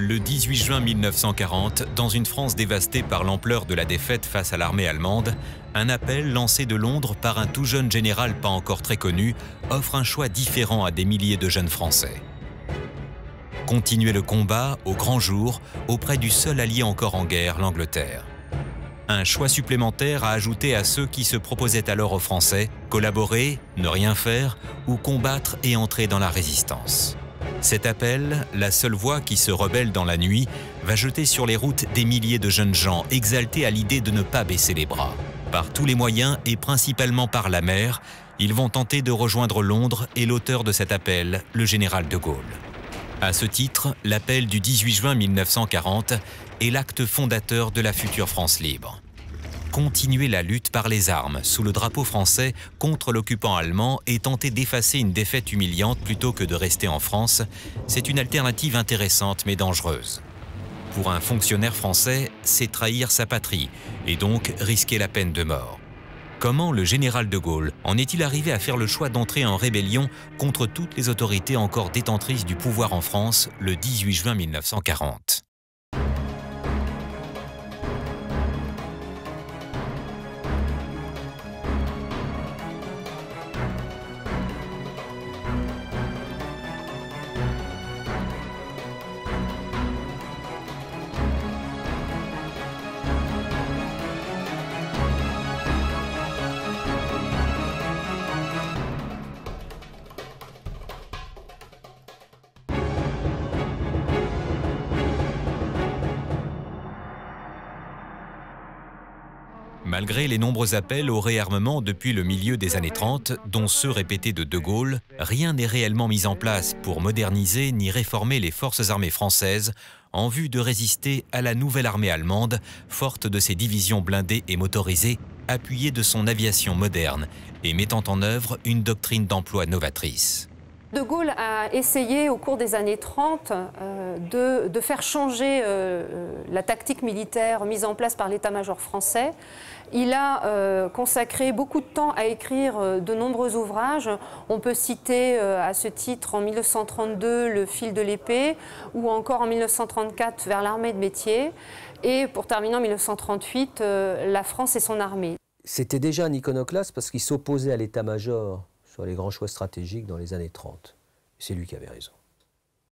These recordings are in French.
Le 18 juin 1940, dans une France dévastée par l'ampleur de la défaite face à l'armée allemande, un appel lancé de Londres par un tout jeune général pas encore très connu offre un choix différent à des milliers de jeunes Français. Continuer le combat au grand jour auprès du seul allié encore en guerre, l'Angleterre. Un choix supplémentaire à ajouter à ceux qui se proposaient alors aux Français, collaborer, ne rien faire ou combattre et entrer dans la résistance. Cet appel, la seule voix qui se rebelle dans la nuit, va jeter sur les routes des milliers de jeunes gens exaltés à l'idée de ne pas baisser les bras. Par tous les moyens et principalement par la mer, ils vont tenter de rejoindre Londres et l'auteur de cet appel, le général de Gaulle. À ce titre, l'appel du 18 juin 1940 est l'acte fondateur de la future France libre. Continuer la lutte par les armes, sous le drapeau français, contre l'occupant allemand et tenter d'effacer une défaite humiliante plutôt que de rester en France, c'est une alternative intéressante mais dangereuse. Pour un fonctionnaire français, c'est trahir sa patrie et donc risquer la peine de mort. Comment le général de Gaulle en est-il arrivé à faire le choix d'entrer en rébellion contre toutes les autorités encore détentrices du pouvoir en France le 18 juin 1940 ? Malgré les nombreux appels au réarmement depuis le milieu des années 30, dont ceux répétés de Gaulle, rien n'est réellement mis en place pour moderniser ni réformer les forces armées françaises en vue de résister à la nouvelle armée allemande, forte de ses divisions blindées et motorisées, appuyée de son aviation moderne et mettant en œuvre une doctrine d'emploi novatrice. De Gaulle a essayé au cours des années 30 de faire changer la tactique militaire mise en place par l'état-major français. Il a consacré beaucoup de temps à écrire de nombreux ouvrages. On peut citer à ce titre en 1932 Le fil de l'épée ou encore en 1934 Vers l'armée de métier et pour terminer en 1938 La France et son armée. C'était déjà un iconoclaste parce qu'il s'opposait à l'état-major sur les grands choix stratégiques dans les années 30. C'est lui qui avait raison.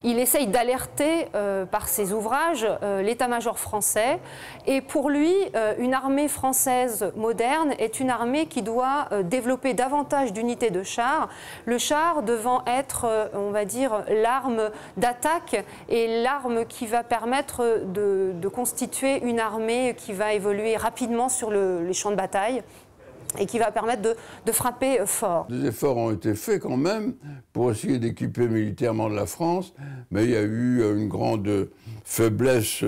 Il essaye d'alerter par ses ouvrages l'état-major français. Et pour lui, une armée française moderne est une armée qui doit développer davantage d'unités de chars. Le char devant être, on va dire, l'arme d'attaque et l'arme qui va permettre de constituer une armée qui va évoluer rapidement sur les champs de bataille et qui va permettre de frapper fort. Des efforts ont été faits quand même pour essayer d'équiper militairement la France, mais il y a eu une grande faiblesse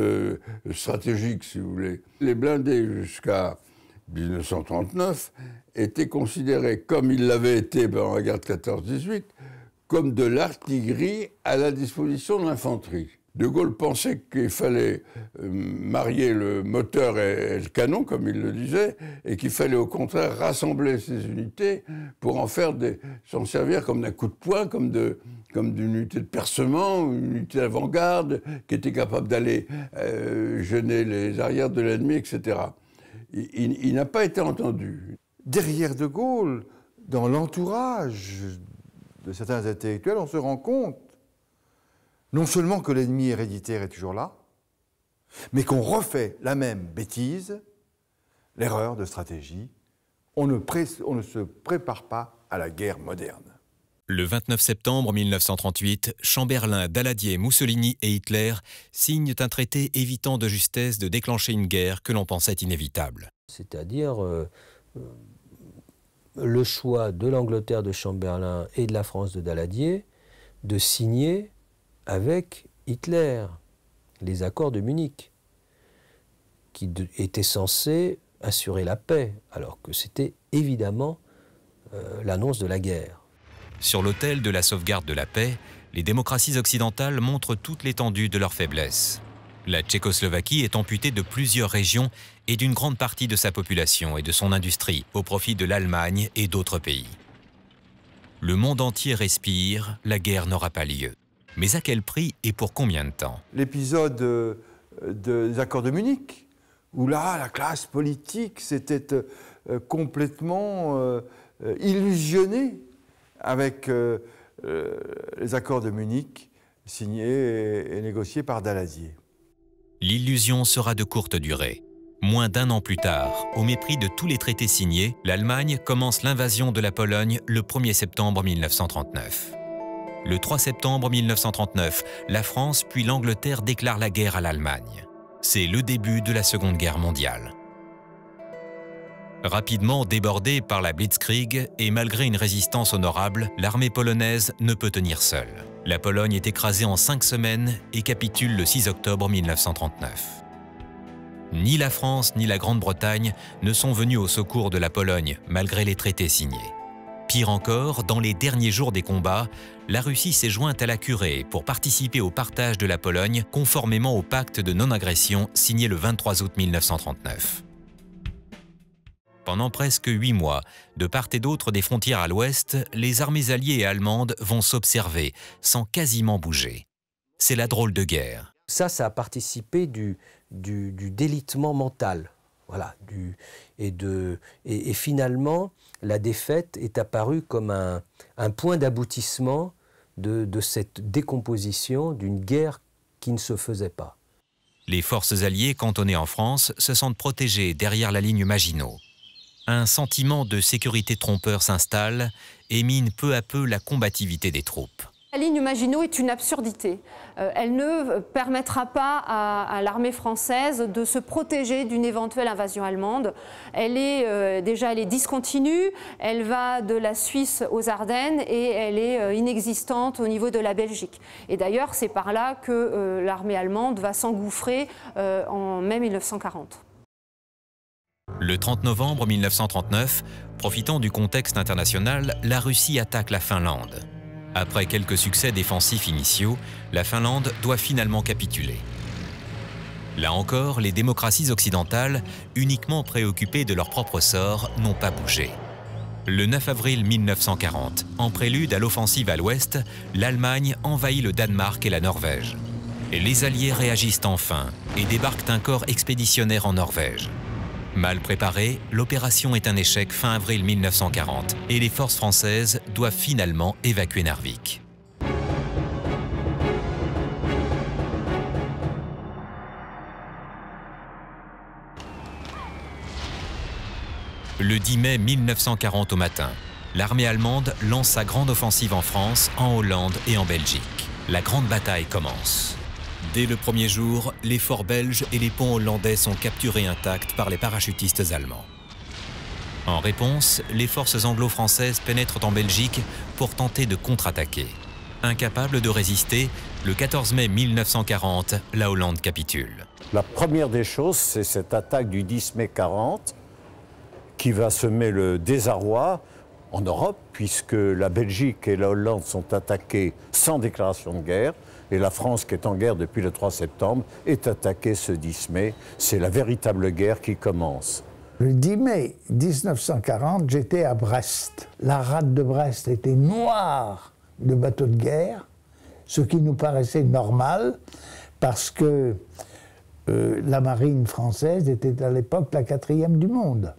stratégique, si vous voulez. Les blindés, jusqu'à 1939, étaient considérés, comme ils l'avaient été pendant la guerre de 14-18, comme de l'artillerie à la disposition de l'infanterie. De Gaulle pensait qu'il fallait marier le moteur et le canon, comme il le disait, et qu'il fallait au contraire rassembler ces unités pour s'en servir comme d'un coup de poing, comme d'une unité de percement, une unité d'avant-garde, qui était capable d'aller gêner les arrières de l'ennemi, etc. Il n'a pas été entendu. Derrière de Gaulle, dans l'entourage de certains intellectuels, on se rend compte non seulement que l'ennemi héréditaire est toujours là, mais qu'on refait la même bêtise, l'erreur de stratégie. On ne se prépare pas à la guerre moderne. Le 29 septembre 1938, Chamberlain, Daladier, Mussolini et Hitler signent un traité évitant de justesse de déclencher une guerre que l'on pensait inévitable. C'est-à-dire le choix de l'Angleterre de Chamberlain et de la France de Daladier de signer avec Hitler les accords de Munich, qui étaient censés assurer la paix, alors que c'était évidemment l'annonce de la guerre. Sur l'autel de la sauvegarde de la paix, les démocraties occidentales montrent toute l'étendue de leur faiblesse. La Tchécoslovaquie est amputée de plusieurs régions et d'une grande partie de sa population et de son industrie, au profit de l'Allemagne et d'autres pays. Le monde entier respire, la guerre n'aura pas lieu. Mais à quel prix et pour combien de temps? L'épisode des accords de Munich, où là, la classe politique s'était complètement illusionnée avec les accords de Munich signés et négociés par Daladier. L'illusion sera de courte durée. Moins d'un an plus tard, au mépris de tous les traités signés, l'Allemagne commence l'invasion de la Pologne le 1er septembre 1939. Le 3 septembre 1939, la France puis l'Angleterre déclarent la guerre à l'Allemagne. C'est le début de la Seconde Guerre mondiale. Rapidement débordée par la Blitzkrieg et malgré une résistance honorable, l'armée polonaise ne peut tenir seule. La Pologne est écrasée en 5 semaines et capitule le 6 octobre 1939. Ni la France ni la Grande-Bretagne ne sont venus au secours de la Pologne, malgré les traités signés. Pire encore, dans les derniers jours des combats, la Russie s'est jointe à la curée pour participer au partage de la Pologne conformément au pacte de non-agression signé le 23 août 1939. Pendant presque 8 mois, de part et d'autre des frontières à l'ouest, les armées alliées et allemandes vont s'observer, sans quasiment bouger. C'est la drôle de guerre. Ça a participé du délitement mental. Voilà, et finalement, la défaite est apparue comme un point d'aboutissement de cette décomposition d'une guerre qui ne se faisait pas. Les forces alliées cantonnées en France se sentent protégées derrière la ligne Maginot. Un sentiment de sécurité trompeur s'installe et mine peu à peu la combativité des troupes. La ligne Maginot est une absurdité. Elle ne permettra pas à l'armée française de se protéger d'une éventuelle invasion allemande. Elle est discontinue, elle va de la Suisse aux Ardennes et elle est inexistante au niveau de la Belgique. Et d'ailleurs, c'est par là que l'armée allemande va s'engouffrer en mai 1940. Le 30 novembre 1939, profitant du contexte international, la Russie attaque la Finlande. Après quelques succès défensifs initiaux, la Finlande doit finalement capituler. Là encore, les démocraties occidentales, uniquement préoccupées de leur propre sort, n'ont pas bougé. Le 9 avril 1940, en prélude à l'offensive à l'ouest, l'Allemagne envahit le Danemark et la Norvège. Et les Alliés réagissent enfin et débarquent un corps expéditionnaire en Norvège. Mal préparée, l'opération est un échec fin avril 1940 et les forces françaises doivent finalement évacuer Narvik. Le 10 mai 1940 au matin, l'armée allemande lance sa grande offensive en France, en Hollande et en Belgique. La grande bataille commence. Dès le premier jour, les forts belges et les ponts hollandais sont capturés intacts par les parachutistes allemands. En réponse, les forces anglo-françaises pénètrent en Belgique pour tenter de contre-attaquer. Incapable de résister, le 14 mai 1940, la Hollande capitule. La première des choses, c'est cette attaque du 10 mai 40 qui va semer le désarroi en Europe, puisque la Belgique et la Hollande sont attaquées sans déclaration de guerre. Et la France, qui est en guerre depuis le 3 septembre, est attaquée ce 10 mai. C'est la véritable guerre qui commence. Le 10 mai 1940, j'étais à Brest. La rade de Brest était noire de bateaux de guerre, ce qui nous paraissait normal, parce que la marine française était à l'époque la 4e du monde.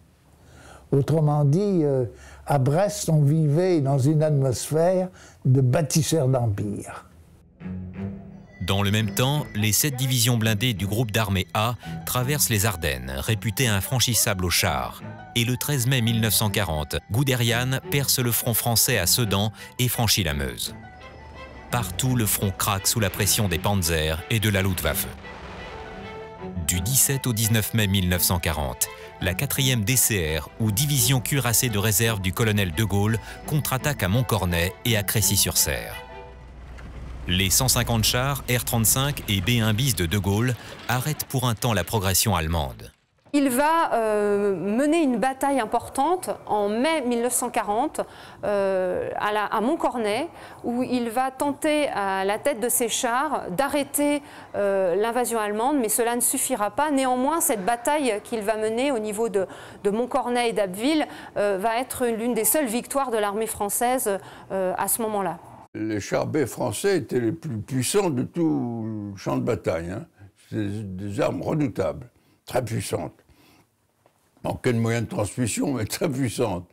Autrement dit, à Brest, on vivait dans une atmosphère de bâtisseurs d'empire. Dans le même temps, les 7 divisions blindées du groupe d'armée A traversent les Ardennes, réputées infranchissables aux chars. Et le 13 mai 1940, Guderian perce le front français à Sedan et franchit la Meuse. Partout, le front craque sous la pression des Panzers et de la Luftwaffe. Du 17 au 19 mai 1940, la 4e DCR, ou division cuirassée de réserve du colonel de Gaulle, contre-attaque à Montcornet et à Crécy-sur-Serre. Les 150 chars R-35 et B-1 bis de Gaulle arrêtent pour un temps la progression allemande. Il va mener une bataille importante en mai 1940 à Montcornet, où il va tenter à la tête de ses chars d'arrêter l'invasion allemande, mais cela ne suffira pas. Néanmoins, cette bataille qu'il va mener au niveau de Montcornet et d'Abbeville va être l'une des seules victoires de l'armée française à ce moment-là. Les chars B français étaient les plus puissants de tout le champ de bataille. Hein. C'était des armes redoutables, très puissantes. Manquait de moyens de transmission, mais très puissantes.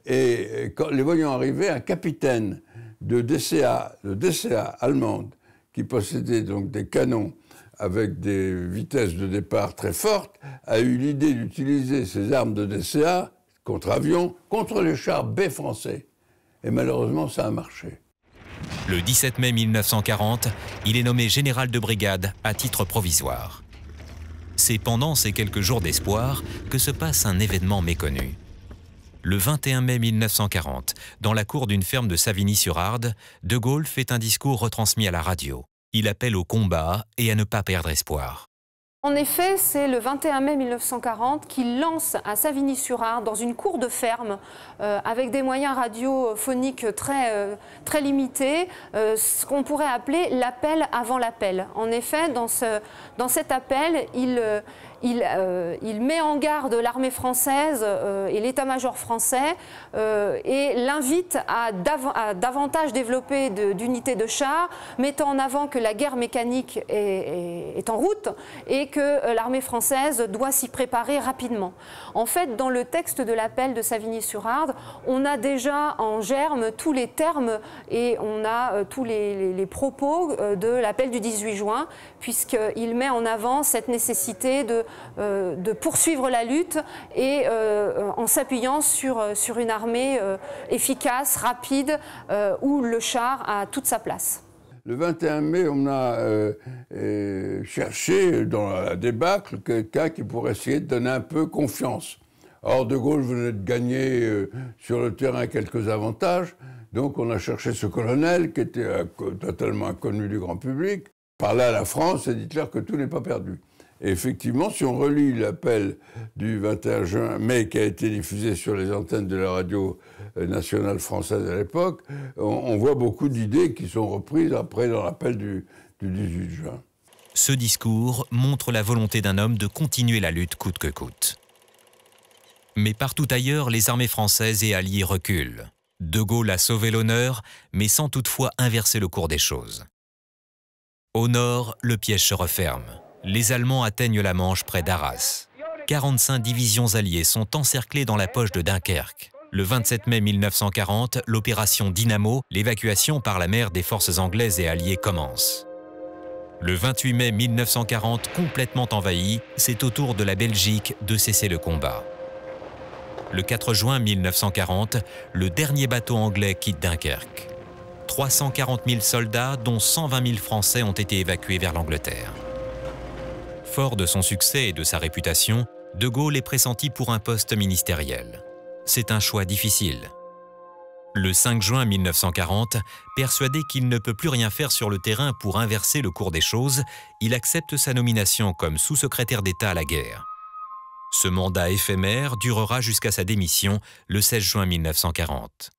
Et quand les voyant arriver, un capitaine de DCA allemande, qui possédait donc des canons avec des vitesses de départ très fortes, a eu l'idée d'utiliser ces armes de DCA contre avions, contre les chars B français. Et malheureusement, ça a marché. Le 17 mai 1940, il est nommé général de brigade à titre provisoire. C'est pendant ces quelques jours d'espoir que se passe un événement méconnu. Le 21 mai 1940, dans la cour d'une ferme de Savigny-sur-Arde, De Gaulle fait un discours retransmis à la radio. Il appelle au combat et à ne pas perdre espoir. En effet, c'est le 21 mai 1940 qu'il lance à Savigny-sur-Arde, dans une cour de ferme, avec des moyens radiophoniques très limités, ce qu'on pourrait appeler l'appel avant l'appel. En effet, dans cet appel, il met en garde l'armée française et l'état-major français et l'invite à davantage développer d'unités de chars, mettant en avant que la guerre mécanique est en route et que l'armée française doit s'y préparer rapidement. En fait, dans le texte de l'appel de Savigny-sur-Arde, on a déjà en germe tous les termes et on a tous les propos de l'appel du 18 juin, puisqu'il met en avant cette nécessité de poursuivre la lutte et en s'appuyant sur une armée efficace, rapide, où le char a toute sa place. Le 21 mai, on a cherché dans la débâcle quelqu'un qui pourrait essayer de donner un peu confiance. Or, De Gaulle venait de gagner sur le terrain quelques avantages, donc on a cherché ce colonel qui était totalement inconnu du grand public. Parlait à la France et dit-leur que tout n'est pas perdu. Et effectivement, si on relit l'appel du 21 mai qui a été diffusé sur les antennes de la radio nationale française à l'époque, on voit beaucoup d'idées qui sont reprises après dans l'appel du 18 juin. Ce discours montre la volonté d'un homme de continuer la lutte coûte que coûte. Mais partout ailleurs, les armées françaises et alliées reculent. De Gaulle a sauvé l'honneur, mais sans toutefois inverser le cours des choses. Au nord, le piège se referme. Les Allemands atteignent la Manche près d'Arras. 45 divisions alliées sont encerclées dans la poche de Dunkerque. Le 27 mai 1940, l'opération Dynamo, l'évacuation par la mer des forces anglaises et alliées commence. Le 28 mai 1940, complètement envahi, c'est au tour de la Belgique de cesser le combat. Le 4 juin 1940, le dernier bateau anglais quitte Dunkerque. 340 000 soldats, dont 120 000 Français, ont été évacués vers l'Angleterre. Fort de son succès et de sa réputation, De Gaulle est pressenti pour un poste ministériel. C'est un choix difficile. Le 5 juin 1940, persuadé qu'il ne peut plus rien faire sur le terrain pour inverser le cours des choses, il accepte sa nomination comme sous-secrétaire d'État à la guerre. Ce mandat éphémère durera jusqu'à sa démission le 16 juin 1940.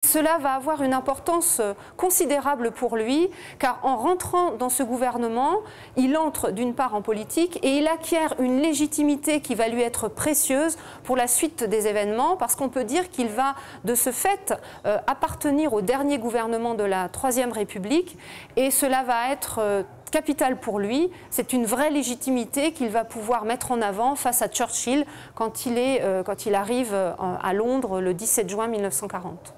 Cela va avoir une importance considérable pour lui, car en rentrant dans ce gouvernement, il entre d'une part en politique et il acquiert une légitimité qui va lui être précieuse pour la suite des événements, parce qu'on peut dire qu'il va de ce fait appartenir au dernier gouvernement de la Troisième République, et cela va être capital pour lui. C'est une vraie légitimité qu'il va pouvoir mettre en avant face à Churchill quand il arrive à Londres le 17 juin 1940.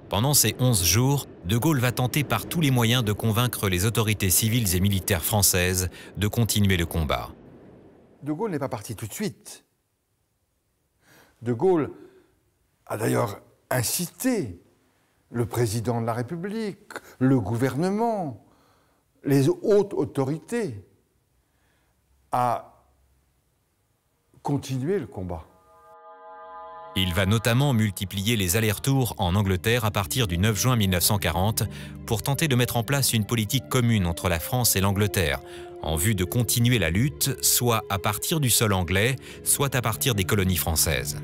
Pendant ces 11 jours, De Gaulle va tenter par tous les moyens de convaincre les autorités civiles et militaires françaises de continuer le combat. De Gaulle n'est pas parti tout de suite. De Gaulle a d'ailleurs incité le président de la République, le gouvernement, les hautes autorités à continuer le combat. Il va notamment multiplier les allers-retours en Angleterre à partir du 9 juin 1940 pour tenter de mettre en place une politique commune entre la France et l'Angleterre, en vue de continuer la lutte, soit à partir du sol anglais, soit à partir des colonies françaises.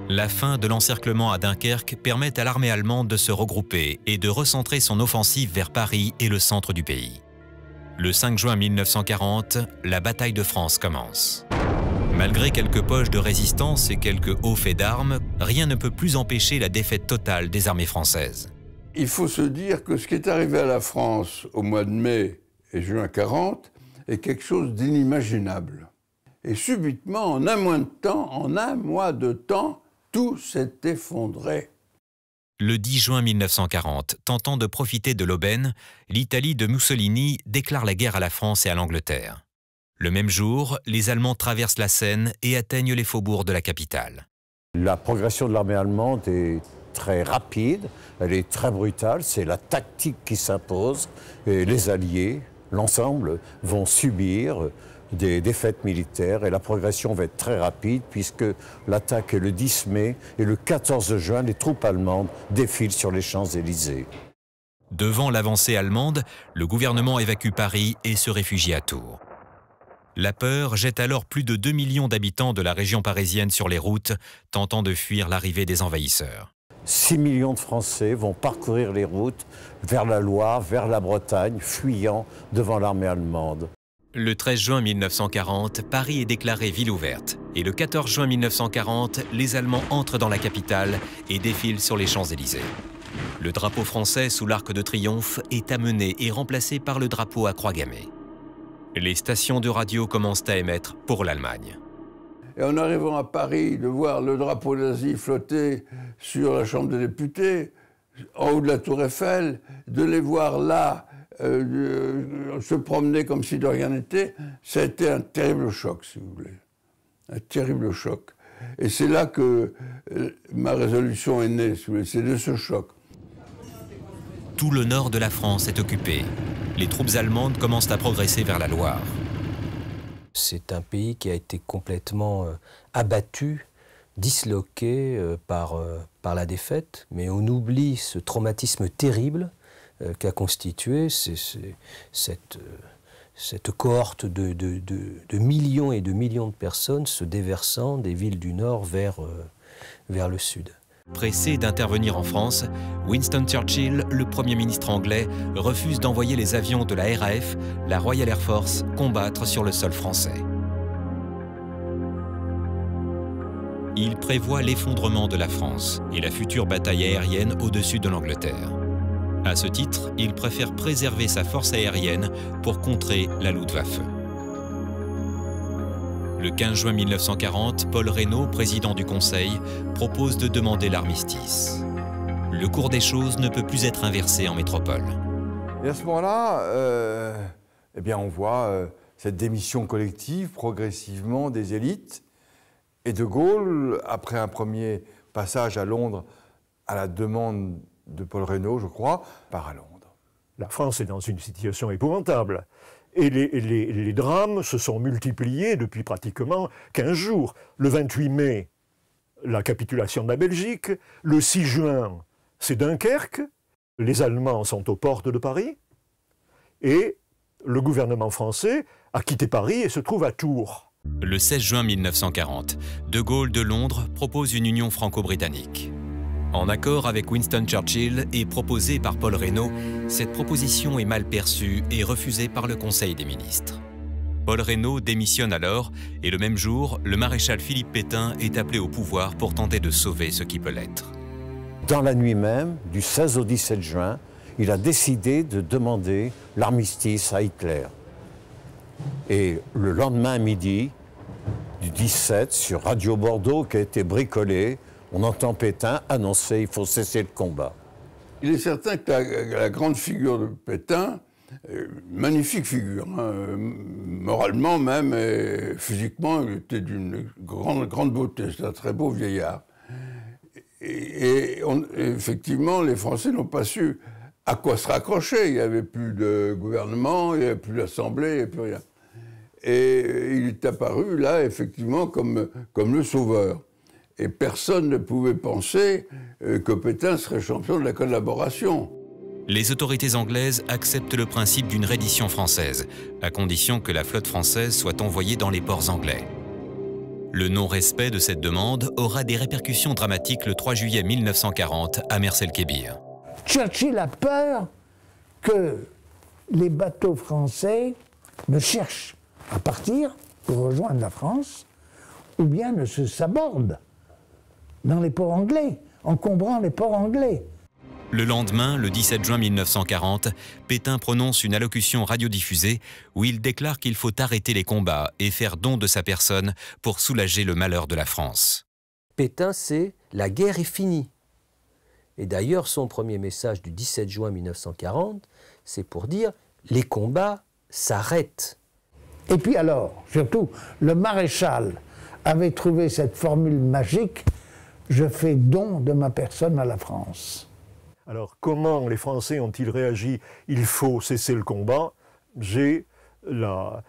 La fin de l'encerclement à Dunkerque permet à l'armée allemande de se regrouper et de recentrer son offensive vers Paris et le centre du pays. Le 5 juin 1940, la bataille de France commence. Malgré quelques poches de résistance et quelques hauts faits d'armes, rien ne peut plus empêcher la défaite totale des armées françaises. Il faut se dire que ce qui est arrivé à la France au mois de mai et juin 40 est quelque chose d'inimaginable. Et subitement, en un mois de temps, tout s'est effondré. Le 10 juin 1940, tentant de profiter de l'aubaine, l'Italie de Mussolini déclare la guerre à la France et à l'Angleterre. Le même jour, les Allemands traversent la Seine et atteignent les faubourgs de la capitale. La progression de l'armée allemande est très rapide, elle est très brutale, c'est la tactique qui s'impose et les Alliés, l'ensemble, vont subir des défaites militaires et la progression va être très rapide puisque l'attaque est le 10 mai et le 14 juin, les troupes allemandes défilent sur les Champs-Élysées. Devant l'avancée allemande, le gouvernement évacue Paris et se réfugie à Tours. La peur jette alors plus de 2 millions d'habitants de la région parisienne sur les routes, tentant de fuir l'arrivée des envahisseurs. 6 millions de Français vont parcourir les routes vers la Loire, vers la Bretagne, fuyant devant l'armée allemande. Le 13 juin 1940, Paris est déclarée ville ouverte. Et le 14 juin 1940, les Allemands entrent dans la capitale et défilent sur les Champs-Élysées. Le drapeau français sous l'Arc de Triomphe est amené et remplacé par le drapeau à croix gammée. Les stations de radio commencent à émettre pour l'Allemagne. Et en arrivant à Paris, de voir le drapeau nazi flotter sur la Chambre des députés, en haut de la Tour Eiffel, de les voir là, se promener comme si de rien n'était, ça a été un terrible choc, si vous voulez. Un terrible choc. Et c'est là que ma résolution est née, si vous voulez, c'est de ce choc. Tout le nord de la France est occupé. Les troupes allemandes commencent à progresser vers la Loire. C'est un pays qui a été complètement abattu, disloqué par la défaite, mais on oublie ce traumatisme terrible qu'a constitué cette cohorte de millions et de millions de personnes se déversant des villes du Nord vers le Sud. Pressé d'intervenir en France, Winston Churchill, le Premier ministre anglais, refuse d'envoyer les avions de la RAF, la Royal Air Force, combattre sur le sol français. Il prévoit l'effondrement de la France et la future bataille aérienne au-dessus de l'Angleterre. À ce titre, il préfère préserver sa force aérienne pour contrer la Luftwaffe. Le 15 juin 1940, Paul Reynaud, président du Conseil, propose de demander l'armistice. Le cours des choses ne peut plus être inversé en métropole. Et à ce moment-là, eh bien, on voit cette démission collective progressivement des élites. Et De Gaulle, après un premier passage à Londres à la demande de Paul Reynaud, je crois, part à Londres. La France est dans une situation épouvantable. Et les drames se sont multipliés depuis pratiquement 15 jours. Le 28 mai, la capitulation de la Belgique. Le 6 juin, c'est Dunkerque. Les Allemands sont aux portes de Paris. Et le gouvernement français a quitté Paris et se trouve à Tours. Le 16 juin 1940, De Gaulle de Londres propose une union franco-britannique. En accord avec Winston Churchill et proposée par Paul Reynaud, cette proposition est mal perçue et refusée par le Conseil des ministres. Paul Reynaud démissionne alors et le même jour, le maréchal Philippe Pétain est appelé au pouvoir pour tenter de sauver ce qui peut l'être. Dans la nuit même, du 16 au 17 juin, il a décidé de demander l'armistice à Hitler. Et le lendemain midi, du 17, sur Radio Bordeaux, qui a été bricolé, on entend Pétain annoncer qu'il faut cesser le combat. Il est certain que la grande figure de Pétain, magnifique figure, hein, moralement même et physiquement, il était d'une grande beauté, c'est un très beau vieillard. Et effectivement, les Français n'ont pas su à quoi se raccrocher. Il n'y avait plus de gouvernement, il n'y avait plus d'assemblée, il n'y avait plus rien. Et il est apparu là, effectivement, comme le sauveur. Et personne ne pouvait penser que Pétain serait champion de la collaboration. Les autorités anglaises acceptent le principe d'une reddition française, à condition que la flotte française soit envoyée dans les ports anglais. Le non-respect de cette demande aura des répercussions dramatiques le 3 juillet 1940 à Mers-el-Kébir. Churchill a peur que les bateaux français ne cherchent à partir pour rejoindre la France ou bien ne se sabordent dans les ports anglais, encombrant les ports anglais. Le lendemain, le 17 juin 1940, Pétain prononce une allocution radiodiffusée où il déclare qu'il faut arrêter les combats et faire don de sa personne pour soulager le malheur de la France. Pétain, c'est « la guerre est finie ». Et d'ailleurs, son premier message du 17 juin 1940, c'est pour dire « les combats s'arrêtent ». Et puis alors, surtout, le maréchal avait trouvé cette formule magique « je fais don de ma personne à la France ». Alors, comment les Français ont-ils réagi? Il faut cesser le combat. J'ai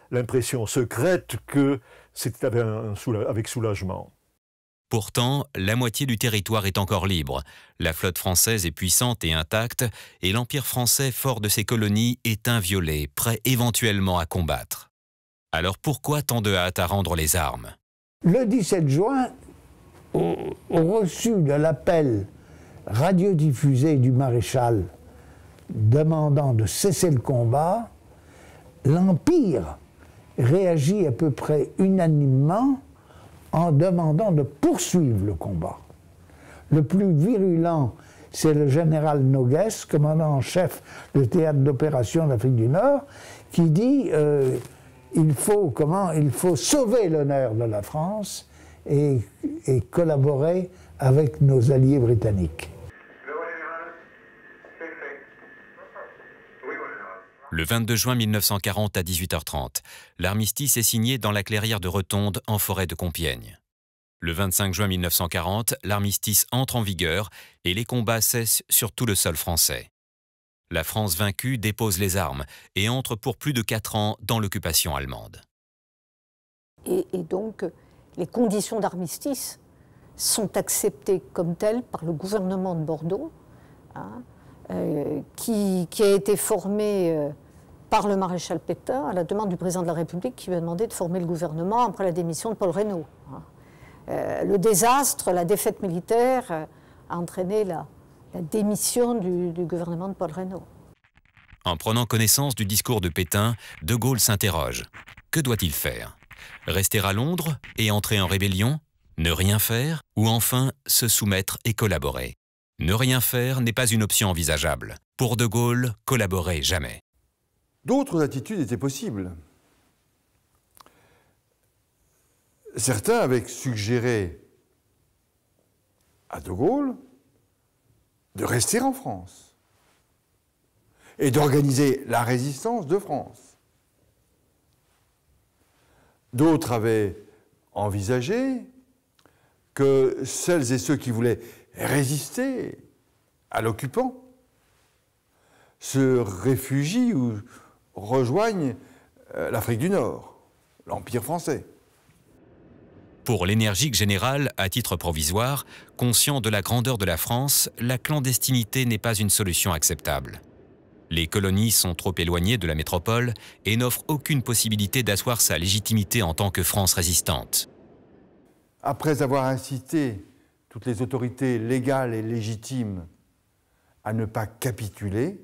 l'impression secrète que c'était avec soulagement. Pourtant, la moitié du territoire est encore libre. La flotte française est puissante et intacte, et l'Empire français, fort de ses colonies, est inviolé, prêt éventuellement à combattre. Alors pourquoi tant de hâte à rendre les armes? Le 17 juin, au reçu de l'appel radiodiffusé du maréchal demandant de cesser le combat, l'Empire réagit à peu près unanimement en demandant de poursuivre le combat. Le plus virulent, c'est le général Noguès, commandant en chef du théâtre d'opération d'Afrique du Nord, qui dit il faut sauver l'honneur de la France et collaborer avec nos alliés britanniques. Le 22 juin 1940 à 18h30, l'armistice est signé dans la clairière de Retonde en forêt de Compiègne. Le 25 juin 1940, l'armistice entre en vigueur et les combats cessent sur tout le sol français. La France vaincue dépose les armes et entre pour plus de 4 ans dans l'occupation allemande. Et donc, les conditions d'armistice sont acceptées comme telles par le gouvernement de Bordeaux, hein, qui a été formé par le maréchal Pétain à la demande du président de la République qui lui a demandé de former le gouvernement après la démission de Paul Reynaud. Le désastre, la défaite militaire a entraîné la démission du gouvernement de Paul Reynaud. En prenant connaissance du discours de Pétain, De Gaulle s'interroge. Que doit-il faire? Rester à Londres et entrer en rébellion? Ne rien faire? Ou enfin se soumettre et collaborer? Ne rien faire n'est pas une option envisageable. Pour De Gaulle, collaborer jamais. D'autres attitudes étaient possibles. Certains avaient suggéré à De Gaulle de rester en France et d'organiser la résistance de France. D'autres avaient envisagé que celles et ceux qui voulaient résister à l'occupant se réfugient ou rejoignent l'Afrique du Nord, l'Empire français. Pour l'énergique générale, à titre provisoire, conscient de la grandeur de la France, la clandestinité n'est pas une solution acceptable. Les colonies sont trop éloignées de la métropole et n'offrent aucune possibilité d'asseoir sa légitimité en tant que France résistante. Après avoir incité toutes les autorités légales et légitimes à ne pas capituler,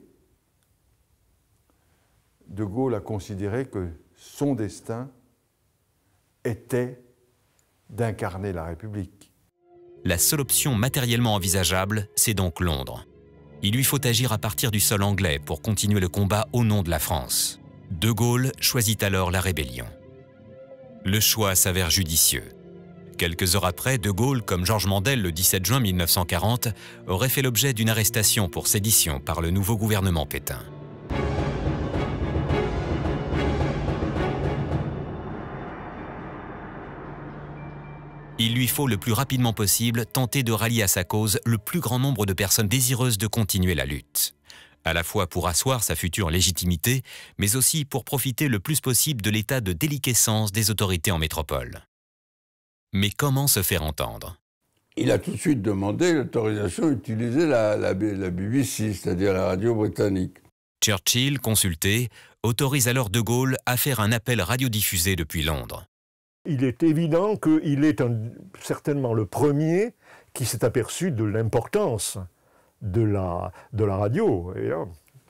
De Gaulle a considéré que son destin était d'incarner la République. La seule option matériellement envisageable, c'est donc Londres. Il lui faut agir à partir du sol anglais pour continuer le combat au nom de la France. De Gaulle choisit alors la rébellion. Le choix s'avère judicieux. Quelques heures après, De Gaulle, comme Georges Mandel le 17 juin 1940, aurait fait l'objet d'une arrestation pour sédition par le nouveau gouvernement Pétain. Il lui faut le plus rapidement possible tenter de rallier à sa cause le plus grand nombre de personnes désireuses de continuer la lutte. À la fois pour asseoir sa future légitimité, mais aussi pour profiter le plus possible de l'état de déliquescence des autorités en métropole. Mais comment se faire entendre? Il a tout de suite demandé l'autorisation d'utiliser la BBC, c'est-à-dire la radio britannique. Churchill, consulté, autorise alors De Gaulle à faire un appel radiodiffusé depuis Londres. Il est évident qu'il est certainement le premier qui s'est aperçu de l'importance de la radio. Et,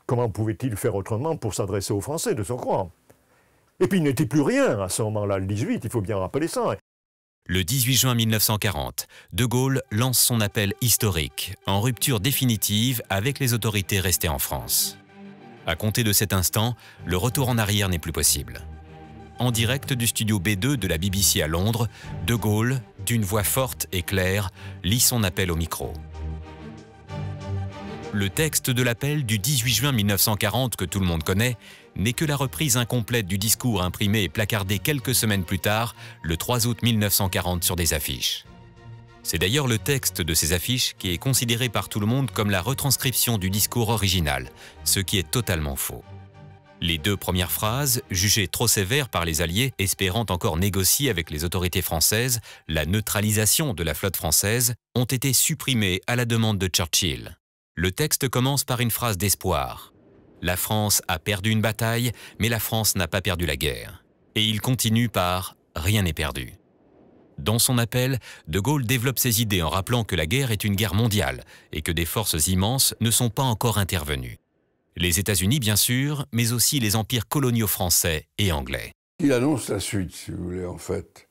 comment pouvait-il faire autrement pour s'adresser aux Français de surcroît? Et puis il n'était plus rien à ce moment-là, le 18, il faut bien rappeler ça. Le 18 juin 1940, De Gaulle lance son appel historique, en rupture définitive avec les autorités restées en France. À compter de cet instant, le retour en arrière n'est plus possible. En direct du studio B2 de la BBC à Londres, De Gaulle, d'une voix forte et claire, lit son appel au micro. Le texte de l'appel du 18 juin 1940 que tout le monde connaît n'est que la reprise incomplète du discours imprimé et placardé quelques semaines plus tard, le 3 août 1940 sur des affiches. C'est d'ailleurs le texte de ces affiches qui est considéré par tout le monde comme la retranscription du discours original, ce qui est totalement faux. Les deux premières phrases, jugées trop sévères par les Alliés, espérant encore négocier avec les autorités françaises la neutralisation de la flotte française, ont été supprimées à la demande de Churchill. Le texte commence par une phrase d'espoir. La France a perdu une bataille, mais la France n'a pas perdu la guerre. Et il continue par « rien n'est perdu ». Dans son appel, De Gaulle développe ses idées en rappelant que la guerre est une guerre mondiale et que des forces immenses ne sont pas encore intervenues. Les États-Unis, bien sûr, mais aussi les empires coloniaux français et anglais. Il annonce la suite, si vous voulez, en fait.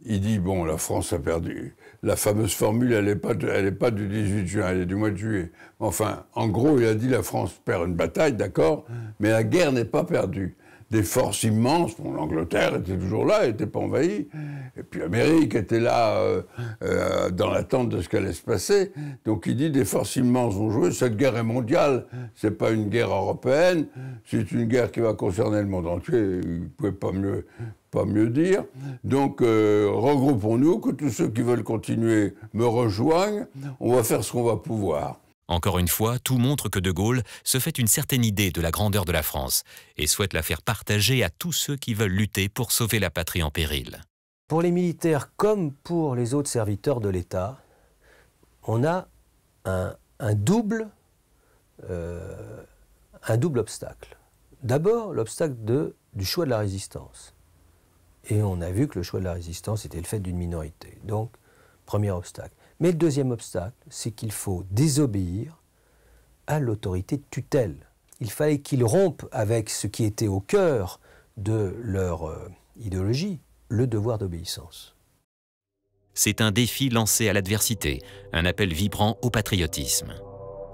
Il dit, bon, la France a perdu. La fameuse formule, elle n'est pas du 18 juin, elle est du mois de juillet. Enfin, en gros, il a dit, la France perd une bataille, d'accord, mais la guerre n'est pas perdue. Des forces immenses, bon, l'Angleterre était toujours là, elle n'était pas envahie, et puis l'Amérique était là dans l'attente de ce qu'allait se passer. Donc il dit, des forces immenses vont jouer, cette guerre est mondiale, c'est pas une guerre européenne, c'est une guerre qui va concerner le monde entier, il ne pouvait pas mieux dire. Donc regroupons-nous, que tous ceux qui veulent continuer me rejoignent, on va faire ce qu'on va pouvoir. Encore une fois, tout montre que De Gaulle se fait une certaine idée de la grandeur de la France et souhaite la faire partager à tous ceux qui veulent lutter pour sauver la patrie en péril. Pour les militaires comme pour les autres serviteurs de l'État, on a un double obstacle. D'abord, l'obstacle du choix de la résistance. Et on a vu que le choix de la résistance était le fait d'une minorité. Donc, premier obstacle. Mais le deuxième obstacle, c'est qu'il faut désobéir à l'autorité de tutelle. Il fallait qu'ils rompent avec ce qui était au cœur de leur idéologie, le devoir d'obéissance. C'est un défi lancé à l'adversité, un appel vibrant au patriotisme.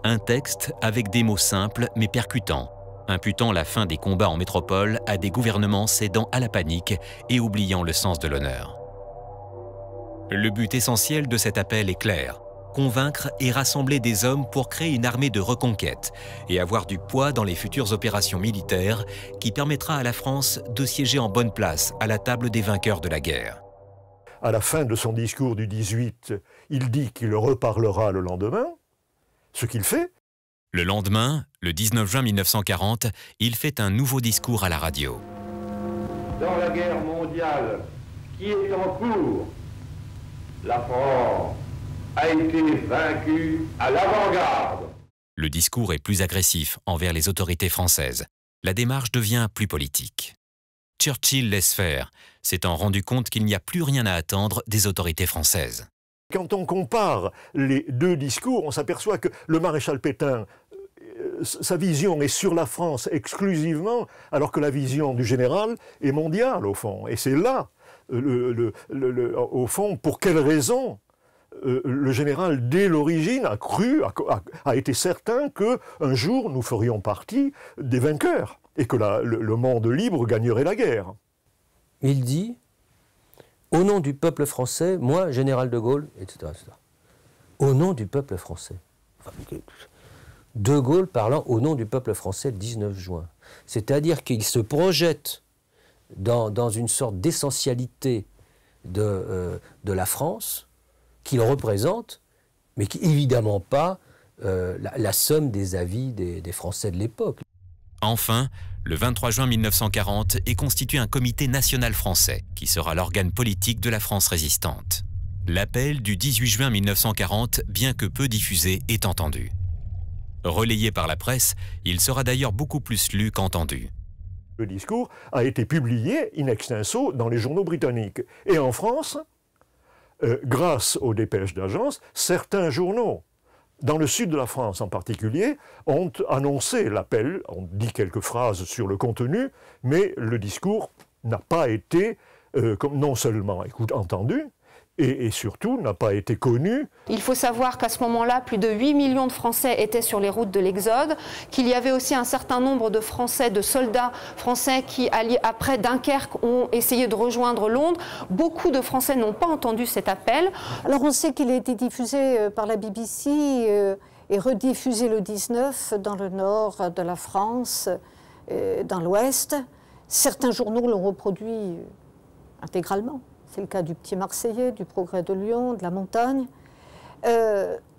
Un texte avec des mots simples mais percutants, imputant la fin des combats en métropole à des gouvernements cédant à la panique et oubliant le sens de l'honneur. Le but essentiel de cet appel est clair, convaincre et rassembler des hommes pour créer une armée de reconquête et avoir du poids dans les futures opérations militaires qui permettra à la France de siéger en bonne place à la table des vainqueurs de la guerre. À la fin de son discours du 18, il dit qu'il reparlera le lendemain, ce qu'il fait. Le lendemain, le 19 juin 1940, il fait un nouveau discours à la radio. Dans la guerre mondiale qui est en cours, la France a été vaincue à l'avant-garde. Le discours est plus agressif envers les autorités françaises. La démarche devient plus politique. Churchill laisse faire, s'étant rendu compte qu'il n'y a plus rien à attendre des autorités françaises. Quand on compare les deux discours, on s'aperçoit que le maréchal Pétain, sa vision est sur la France exclusivement, alors que la vision du général est mondiale, au fond. Et c'est là, au fond, pour quelle raison le général, dès l'origine, a été certain qu'un jour, nous ferions partie des vainqueurs et que le monde libre gagnerait la guerre. Il dit, au nom du peuple français, moi, général de Gaulle, etc. etc. Au nom du peuple français. Enfin, De Gaulle parlant au nom du peuple français le 19 juin. C'est-à-dire qu'il se projette dans une sorte d'essentialité de la France qu'il représente, mais qui évidemment pas la somme des avis des Français de l'époque. Enfin, le 23 juin 1940 est constitué un comité national français qui sera l'organe politique de la France résistante. L'appel du 18 juin 1940, bien que peu diffusé, est entendu. Relayé par la presse, il sera d'ailleurs beaucoup plus lu qu'entendu. Le discours a été publié in extenso dans les journaux britanniques. Et en France, grâce aux dépêches d'agence, certains journaux, dans le sud de la France en particulier, ont annoncé l'appel, on dit quelques phrases sur le contenu, mais le discours n'a pas été non seulement entendu, et surtout n'a pas été connu. Il faut savoir qu'à ce moment-là, plus de 8 millions de Français étaient sur les routes de l'Exode, qu'il y avait aussi un certain nombre de Français, de soldats français qui, après Dunkerque, ont essayé de rejoindre Londres. Beaucoup de Français n'ont pas entendu cet appel. Alors on sait qu'il a été diffusé par la BBC et rediffusé le 19 dans le nord de la France, dans l'ouest. Certains journaux l'ont reproduit intégralement. C'est le cas du Petit Marseillais, du Progrès de Lyon, de La Montagne.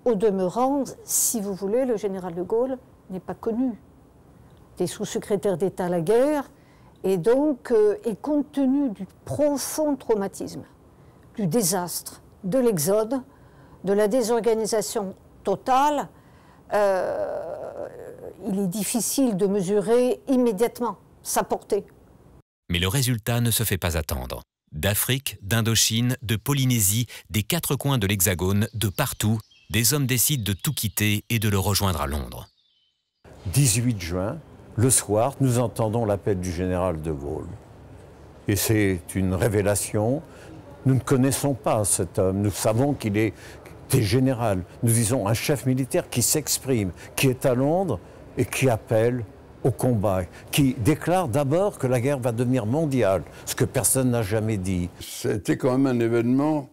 Au demeurant, si vous voulez, le général de Gaulle n'est pas connu des sous-secrétaires d'État à la guerre, et donc, et compte tenu du profond traumatisme, du désastre, de l'exode, de la désorganisation totale, il est difficile de mesurer immédiatement sa portée. Mais le résultat ne se fait pas attendre. D'Afrique, d'Indochine, de Polynésie, des 4 coins de l'Hexagone, de partout, des hommes décident de tout quitter et de le rejoindre à Londres. 18 juin, le soir, nous entendons l'appel du général de Gaulle. Et c'est une révélation. Nous ne connaissons pas cet homme. Nous savons qu'il est général. Nous disons un chef militaire qui s'exprime, qui est à Londres et qui appelle au combat, qui déclare d'abord que la guerre va devenir mondiale, ce que personne n'a jamais dit. C'était quand même un événement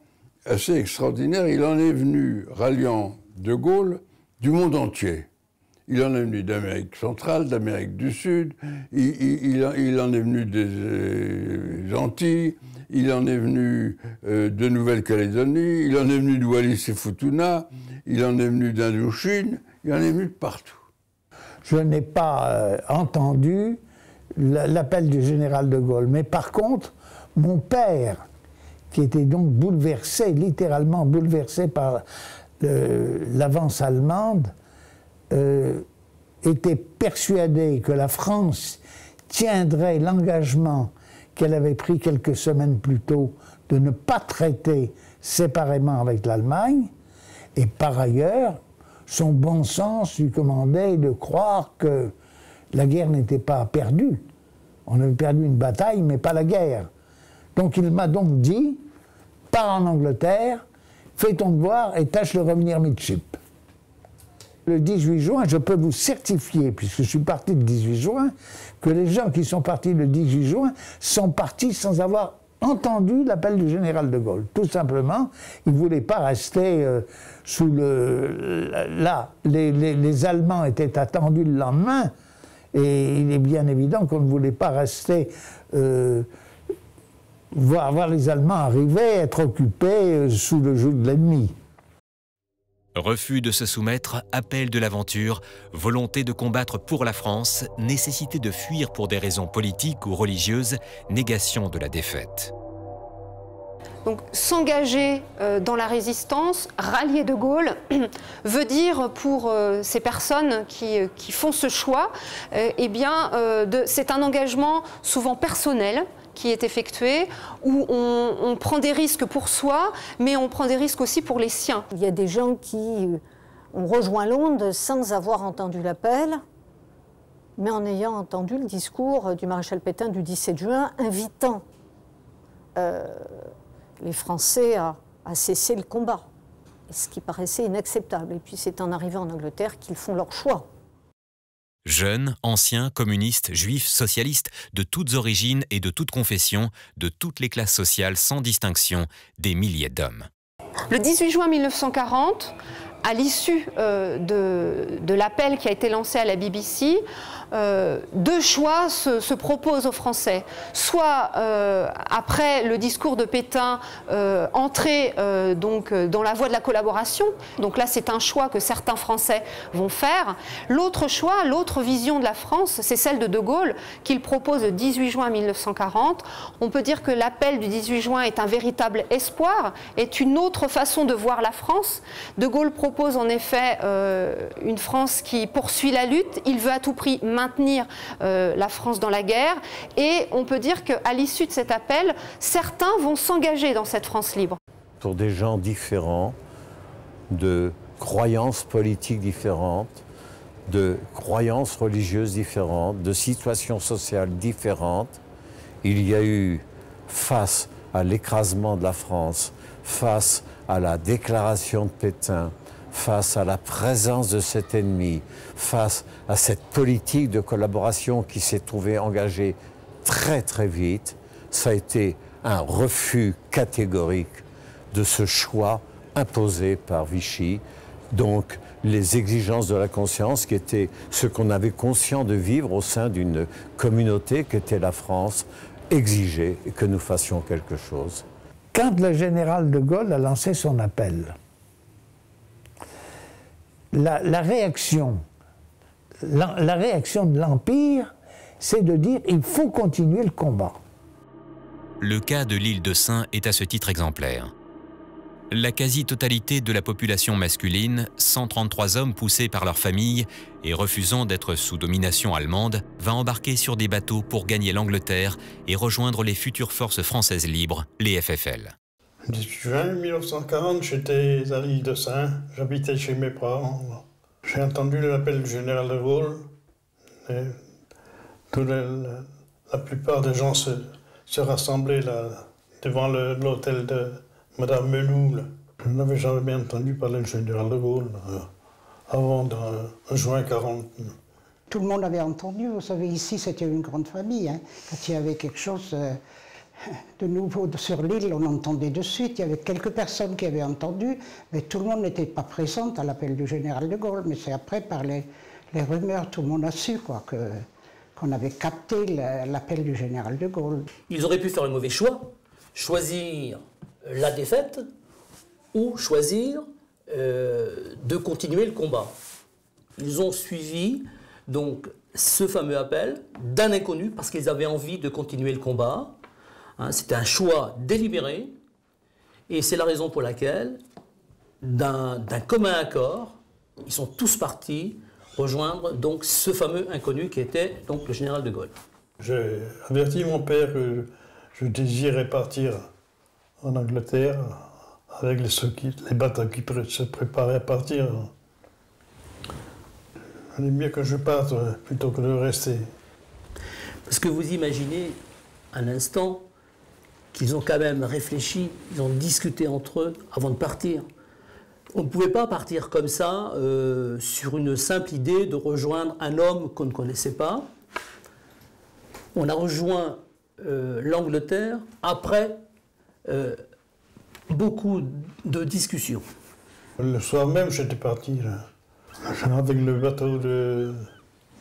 assez extraordinaire. Il en est venu, ralliant de Gaulle, du monde entier. Il en est venu d'Amérique centrale, d'Amérique du Sud, il en est venu des Antilles, il en est venu de Nouvelle-Calédonie, il en est venu de Wallis et Futuna, il en est venu d'Indochine, il en est venu de partout. Je n'ai pas entendu l'appel du général de Gaulle. Mais par contre, mon père, qui était donc bouleversé, littéralement bouleversé par l'avance allemande, était persuadé que la France tiendrait l'engagement qu'elle avait pris quelques semaines plus tôt de ne pas traiter séparément avec l'Allemagne. Et par ailleurs, son bon sens lui commandait de croire que la guerre n'était pas perdue. On avait perdu une bataille, mais pas la guerre. Donc il m'a donc dit, pars en Angleterre, fais ton devoir et tâche de revenir midship. Le 18 juin, je peux vous certifier, puisque je suis parti le 18 juin, que les gens qui sont partis le 18 juin sont partis sans avoir entendu l'appel du général de Gaulle. Tout simplement, ils ne voulaient pas rester sous le... Là, les Allemands étaient attendus le lendemain, et il est bien évident qu'on ne voulait pas rester... voir les Allemands arriver, être occupés sous le joug de l'ennemi. Refus de se soumettre, appel de l'aventure, volonté de combattre pour la France, nécessité de fuir pour des raisons politiques ou religieuses, négation de la défaite. Donc s'engager dans la résistance, rallier de Gaulle, veut dire pour ces personnes qui font ce choix, c'est un engagement souvent personnel, qui est effectué, où on prend des risques pour soi, mais on prend des risques aussi pour les siens. Il y a des gens qui ont rejoint Londres sans avoir entendu l'appel, mais en ayant entendu le discours du maréchal Pétain du 17 juin, invitant les Français à cesser le combat, ce qui paraissait inacceptable. Et puis c'est en arrivant en Angleterre qu'ils font leur choix. Jeunes, anciens, communistes, juifs, socialistes, de toutes origines et de toutes confessions, de toutes les classes sociales sans distinction, des milliers d'hommes. Le 18 juin 1940, à l'issue de l'appel qui a été lancé à la BBC, deux choix se proposent aux Français. Soit, après le discours de Pétain, entrer donc, dans la voie de la collaboration. Donc là, c'est un choix que certains Français vont faire. L'autre choix, l'autre vision de la France, c'est celle de Gaulle, qu'il propose le 18 juin 1940. On peut dire que l'appel du 18 juin est un véritable espoir, est une autre façon de voir la France. De Gaulle propose en effet une France qui poursuit la lutte. Il veut à tout prix maintenir la France dans la guerre. Et on peut dire qu'à l'issue de cet appel, certains vont s'engager dans cette France libre. Pour des gens différents, de croyances politiques différentes, de croyances religieuses différentes, de situations sociales différentes, il y a eu, face à l'écrasement de la France, face à la déclaration de Pétain, face à la présence de cet ennemi, face à cette politique de collaboration qui s'est trouvée engagée très très vite, ça a été un refus catégorique de ce choix imposé par Vichy. Donc les exigences de la conscience, qui étaient ce qu'on avait conscience de vivre au sein d'une communauté qu'était la France, exigeaient que nous fassions quelque chose. Quand le général de Gaulle a lancé son appel, la réaction de l'Empire, c'est de dire il faut continuer le combat. Le cas de l'île de Sein est à ce titre exemplaire. La quasi-totalité de la population masculine, 133 hommes poussés par leur famille et refusant d'être sous domination allemande, va embarquer sur des bateaux pour gagner l'Angleterre et rejoindre les futures forces françaises libres, les FFL. Le 18 juin 1940, j'étais à l'île de Sein, j'habitais chez mes parents. J'ai entendu l'appel du général de Gaulle. La plupart des gens se rassemblaient là, devant l'hôtel de Madame Menoux. Je n'avais jamais entendu parler du général de Gaulle avant juin 40. Tout le monde avait entendu, vous savez, ici c'était une grande famille. Hein. Quand il y avait quelque chose de nouveau sur l'île, on entendait de suite. Il y avait quelques personnes qui avaient entendu, mais tout le monde n'était pas présent à l'appel du général de Gaulle. Mais c'est après, par les rumeurs, tout le monde a su qu'on avait capté l'appel du général de Gaulle. Ils auraient pu faire le mauvais choix, choisir la défaite ou choisir de continuer le combat. Ils ont suivi donc ce fameux appel d'un inconnu parce qu'ils avaient envie de continuer le combat. Hein, c'était un choix délibéré et c'est la raison pour laquelle, d'un commun accord, ils sont tous partis rejoindre donc ce fameux inconnu qui était donc le général de Gaulle. J'ai averti mon père que je désirais partir en Angleterre avec les bateaux qui se préparaient à partir. Il est mieux que je parte plutôt que de rester. Parce que vous imaginez un instant qu'ils ont quand même réfléchi, ils ont discuté entre eux avant de partir. On ne pouvait pas partir comme ça sur une simple idée de rejoindre un homme qu'on ne connaissait pas. On a rejoint l'Angleterre après beaucoup de discussions. Le soir même, j'étais parti là, avec le bateau des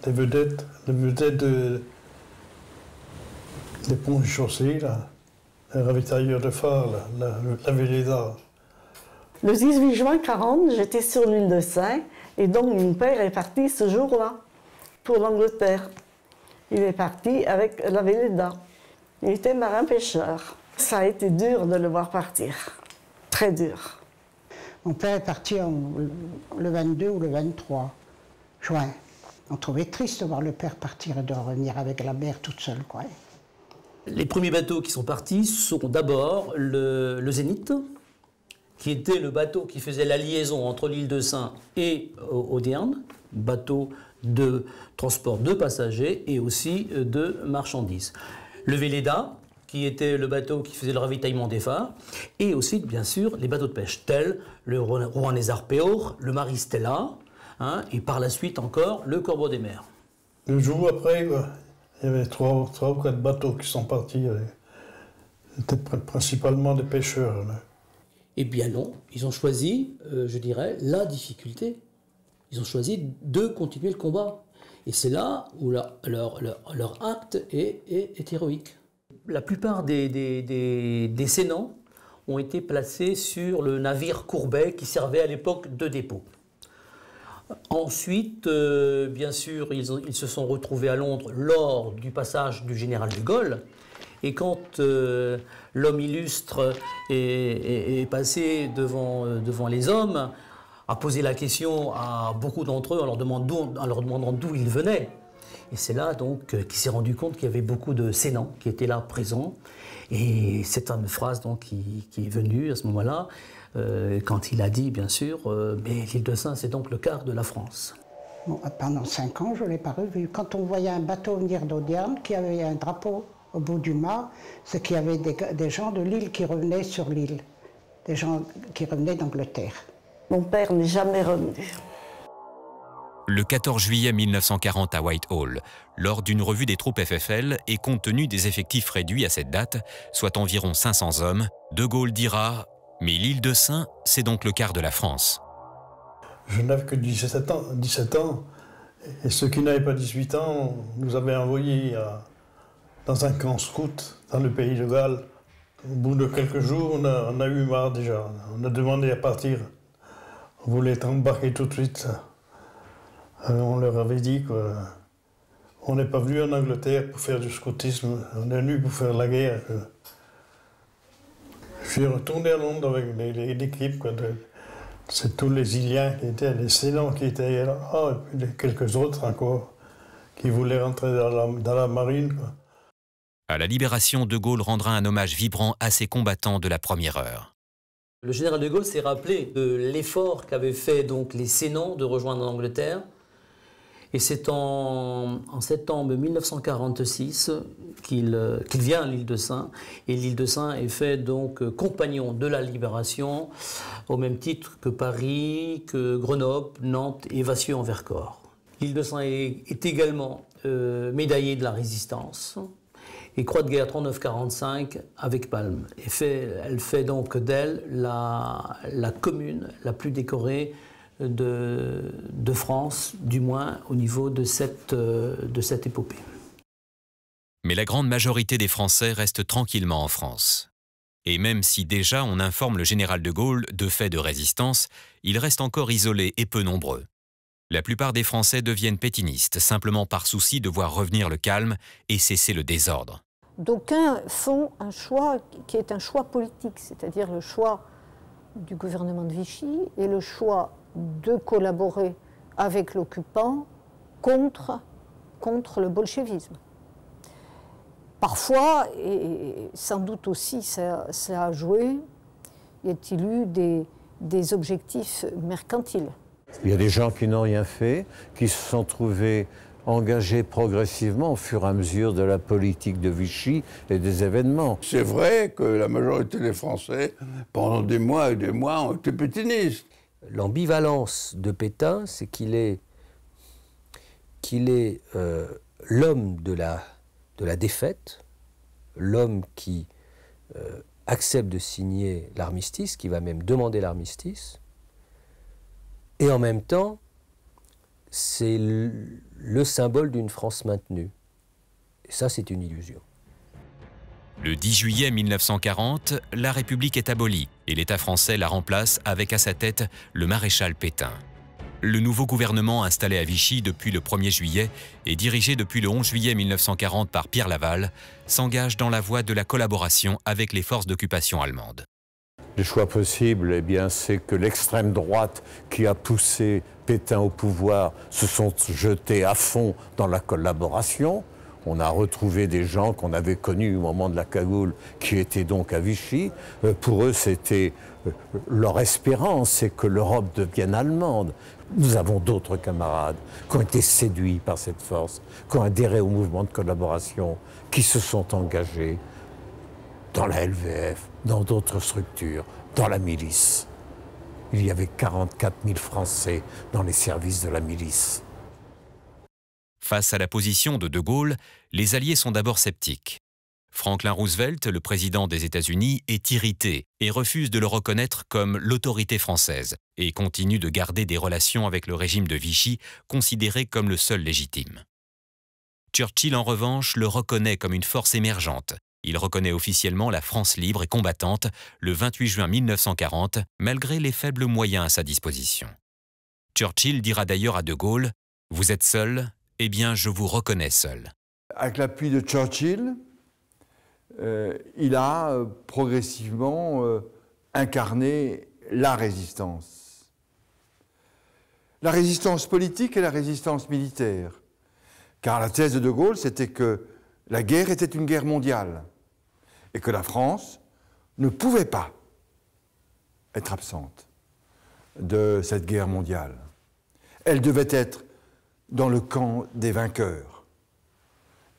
vedettes des ponts et chaussées, là, les ravitailleurs de phare, la Véleda. Le 18 juin 1940, j'étais sur l'île de Sein et donc mon père est parti ce jour-là pour l'Angleterre. Il est parti avec la Véleda. Il était marin-pêcheur. Ça a été dur de le voir partir, très dur. Mon père est parti le 22 ou le 23 juin. On trouvait triste de voir le père partir et de revenir avec la mère toute seule, quoi. Les premiers bateaux qui sont partis sont d'abord le Zénith, qui était le bateau qui faisait la liaison entre l'île de Sein et Audierne, bateau de transport de passagers et aussi de marchandises. Le Véleda, qui était le bateau qui faisait le ravitaillement des phares, et aussi, bien sûr, les bateaux de pêche, tels le Rouen-les-Arpéors, le Marie-Stella, hein, et par la suite encore le Corbeau des Mers. Le jour après, il y avait trois ou quatre bateaux qui sont partis. C'était principalement des pêcheurs. Là. Eh bien non, ils ont choisi, je dirais, la difficulté. Ils ont choisi de continuer le combat. Et c'est là où leur acte est héroïque. La plupart des Sénans ont été placés sur le navire Courbet qui servait à l'époque de dépôt. Ensuite, bien sûr, ils se sont retrouvés à Londres lors du passage du général de Gaulle. Et quand l'homme illustre est passé devant les hommes, a posé la question à beaucoup d'entre eux en leur demandant d'où ils venaient. Et c'est là donc qu'il s'est rendu compte qu'il y avait beaucoup de Sénans qui étaient là présents. Et c'est une phrase donc, qui est venue à ce moment-là, quand il a dit, bien sûr, mais l'île de Sein, c'est donc le quart de la France. Bon, pendant 5 ans, je ne l'ai pas revu. Quand on voyait un bateau venir d'Audierne qui avait un drapeau au bout du mât, c'est qu'il y avait des gens de l'île qui revenaient sur l'île. des gens qui revenaient d'Angleterre. Mon père n'est jamais revenu. Le 14 juillet 1940 à Whitehall, lors d'une revue des troupes FFL et compte tenu des effectifs réduits à cette date, soit environ 500 hommes, De Gaulle dira « Mais l'île de Sein, c'est donc le quart de la France ». Je n'avais que 17 ans, et ceux qui n'avaient pas 18 ans nous avaient envoyés dans un camp scout dans le pays de Galles. Au bout de quelques jours, on a eu marre déjà. On a demandé à partir. On voulait être embarqués tout de suite. On leur avait dit qu'on n'est pas venu en Angleterre pour faire du scoutisme, on est venu pour faire la guerre. Je suis retourné à Londres avec l'équipe. C'est tous les Iliens qui étaient, les Sénans qui étaient là, et puis quelques autres encore qui voulaient rentrer dans la marine. Quoi. À la Libération, De Gaulle rendra un hommage vibrant à ses combattants de la première heure. Le général de Gaulle s'est rappelé de l'effort qu'avaient fait donc les Sénans de rejoindre l'Angleterre. Et c'est en septembre 1946 qu'il vient à l'île de Sein. Et l'île de Sein est fait donc compagnon de la Libération, au même titre que Paris, que Grenoble, Nantes et Vassieux-en-Vercors. L'île de Sein est également médaillée de la Résistance et croix de guerre 39-45 avec palme. Elle fait donc d'elle la commune la plus décorée de France, du moins au niveau de cette épopée. Mais la grande majorité des Français restent tranquillement en France. Et même si déjà on informe le général de Gaulle de faits de résistance, il reste encore isolé et peu nombreux. La plupart des Français deviennent pétinistes, simplement par souci de voir revenir le calme et cesser le désordre. D'aucuns font un choix qui est un choix politique, c'est-à-dire le choix du gouvernement de Vichy et le choix de collaborer avec l'occupant contre le bolchevisme. Parfois, et sans doute aussi ça a joué, y a-t-il eu des objectifs mercantiles. Il y a des gens qui n'ont rien fait, qui se sont trouvés engagés progressivement au fur et à mesure de la politique de Vichy et des événements. C'est vrai que la majorité des Français, pendant des mois et des mois, ont été pétinistes. L'ambivalence de Pétain, c'est qu'il est l'homme de la défaite, l'homme qui accepte de signer l'armistice, qui va même demander l'armistice, et en même temps, c'est le symbole d'une France maintenue. Et ça, c'est une illusion. Le 10 juillet 1940, la République est abolie et l'État français la remplace avec à sa tête le maréchal Pétain. Le nouveau gouvernement installé à Vichy depuis le 1er juillet et dirigé depuis le 11 juillet 1940 par Pierre Laval s'engage dans la voie de la collaboration avec les forces d'occupation allemandes. Le choix possible, eh bien, c'est que l'extrême droite qui a poussé Pétain au pouvoir se sont jetés à fond dans la collaboration. On a retrouvé des gens qu'on avait connus au moment de la cagoule, qui étaient donc à Vichy. Pour eux, c'était leur espérance, c'est que l'Europe devienne allemande. Nous avons d'autres camarades qui ont été séduits par cette force, qui ont adhéré au mouvement de collaboration, qui se sont engagés dans la LVF, dans d'autres structures, dans la milice. Il y avait 44 000 Français dans les services de la milice. Face à la position de De Gaulle, les Alliés sont d'abord sceptiques. Franklin Roosevelt, le président des États-Unis, est irrité et refuse de le reconnaître comme l'autorité française et continue de garder des relations avec le régime de Vichy, considéré comme le seul légitime. Churchill, en revanche, le reconnaît comme une force émergente. Il reconnaît officiellement la France libre et combattante le 28 juin 1940, malgré les faibles moyens à sa disposition. Churchill dira d'ailleurs à De Gaulle « Vous êtes seul ? Eh bien, je vous reconnais seul. » Avec l'appui de Churchill, il a progressivement incarné la résistance. La résistance politique et la résistance militaire. Car la thèse de De Gaulle, c'était que la guerre était une guerre mondiale et que la France ne pouvait pas être absente de cette guerre mondiale. Elle devait être dans le camp des vainqueurs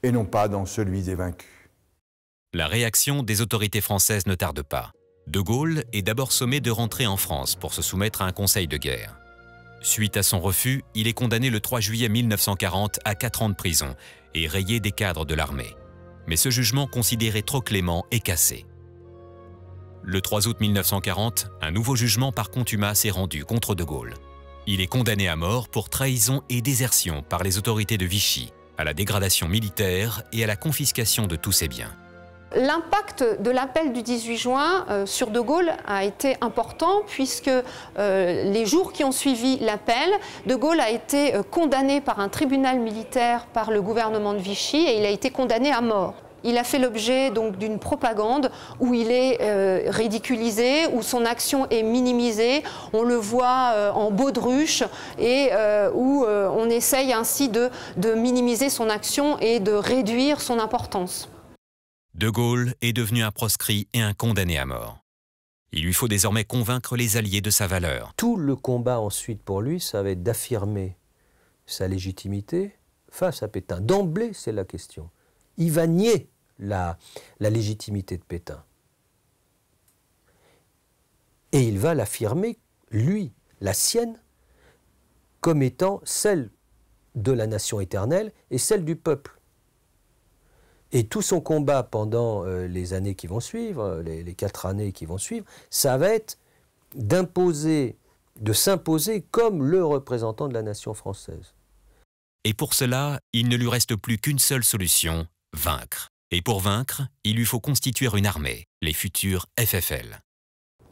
et non pas dans celui des vaincus. La réaction des autorités françaises ne tarde pas. De Gaulle est d'abord sommé de rentrer en France pour se soumettre à un conseil de guerre. Suite à son refus, il est condamné le 3 juillet 1940 à 4 ans de prison et rayé des cadres de l'armée. Mais ce jugement, considéré trop clément, est cassé. Le 3 août 1940, un nouveau jugement par contumace est rendu contre De Gaulle. Il est condamné à mort pour trahison et désertion par les autorités de Vichy, à la dégradation militaire et à la confiscation de tous ses biens. L'impact de l'appel du 18 juin sur De Gaulle a été important puisque les jours qui ont suivi l'appel, De Gaulle a été condamné par un tribunal militaire par le gouvernement de Vichy et il a été condamné à mort. Il a fait l'objet donc d'une propagande où il est ridiculisé, où son action est minimisée. On le voit en baudruche et où on essaye ainsi de minimiser son action et de réduire son importance. De Gaulle est devenu un proscrit et un condamné à mort. Il lui faut désormais convaincre les alliés de sa valeur. Tout le combat ensuite pour lui, ça va être d'affirmer sa légitimité face à Pétain. D'emblée, c'est la question. Il va nier la légitimité de Pétain. Et il va l'affirmer, lui, la sienne, comme étant celle de la nation éternelle et celle du peuple. Et tout son combat pendant les années qui vont suivre, les 4 années qui vont suivre, ça va être d'imposer, de s'imposer comme le représentant de la nation française. Et pour cela, il ne lui reste plus qu'une seule solution, vaincre. Et pour vaincre, il lui faut constituer une armée, les futurs FFL.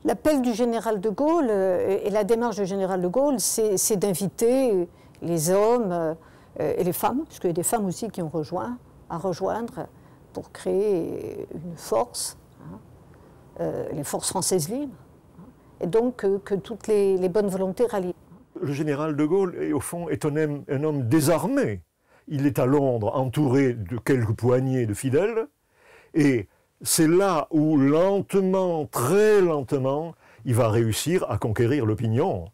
L'appel du général de Gaulle et la démarche du général de Gaulle, c'est d'inviter les hommes et les femmes, parce qu'il y a des femmes aussi qui ont rejoint, à rejoindre pour créer une force, les forces françaises libres, et donc que toutes les bonnes volontés rallient. Le général de Gaulle, au fond, est un homme désarmé. Il est à Londres, entouré de quelques poignées de fidèles, et c'est là où, lentement, très lentement, il va réussir à conquérir l'opinion.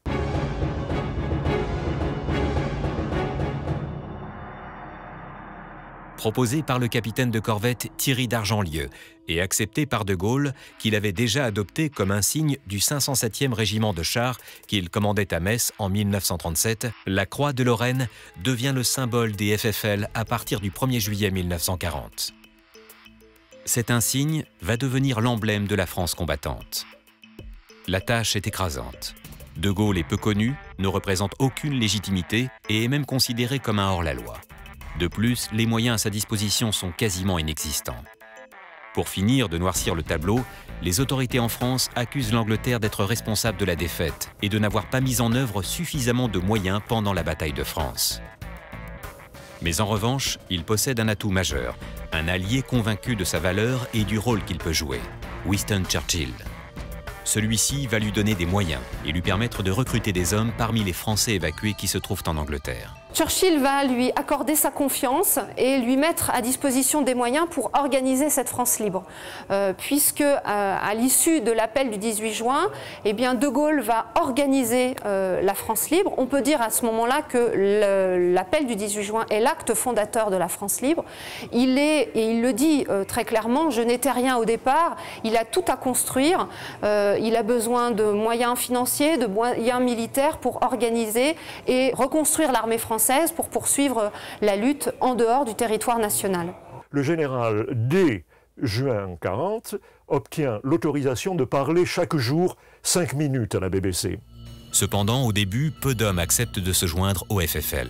Proposé par le capitaine de corvette Thierry d'Argentlieu et accepté par De Gaulle, qu'il avait déjà adopté comme insigne du 507e régiment de chars qu'il commandait à Metz en 1937, la croix de Lorraine devient le symbole des FFL à partir du 1er juillet 1940. Cet insigne va devenir l'emblème de la France combattante. La tâche est écrasante. De Gaulle est peu connu, ne représente aucune légitimité et est même considéré comme un hors-la-loi. De plus, les moyens à sa disposition sont quasiment inexistants. Pour finir de noircir le tableau, les autorités en France accusent l'Angleterre d'être responsable de la défaite et de n'avoir pas mis en œuvre suffisamment de moyens pendant la bataille de France. Mais en revanche, il possède un atout majeur, un allié convaincu de sa valeur et du rôle qu'il peut jouer, Winston Churchill. Celui-ci va lui donner des moyens et lui permettre de recruter des hommes parmi les Français évacués qui se trouvent en Angleterre. Churchill va lui accorder sa confiance et lui mettre à disposition des moyens pour organiser cette France libre. Puisque à l'issue de l'appel du 18 juin, eh bien, De Gaulle va organiser la France libre. On peut dire à ce moment-là que l'appel du 18 juin est l'acte fondateur de la France libre. Et il le dit très clairement, je n'étais rien au départ, il a tout à construire, il a besoin de moyens financiers, de moyens militaires pour organiser et reconstruire l'armée française pour poursuivre la lutte en dehors du territoire national. Le général, dès juin 1940, obtient l'autorisation de parler chaque jour 5 minutes à la BBC. Cependant, au début, peu d'hommes acceptent de se joindre au FFL.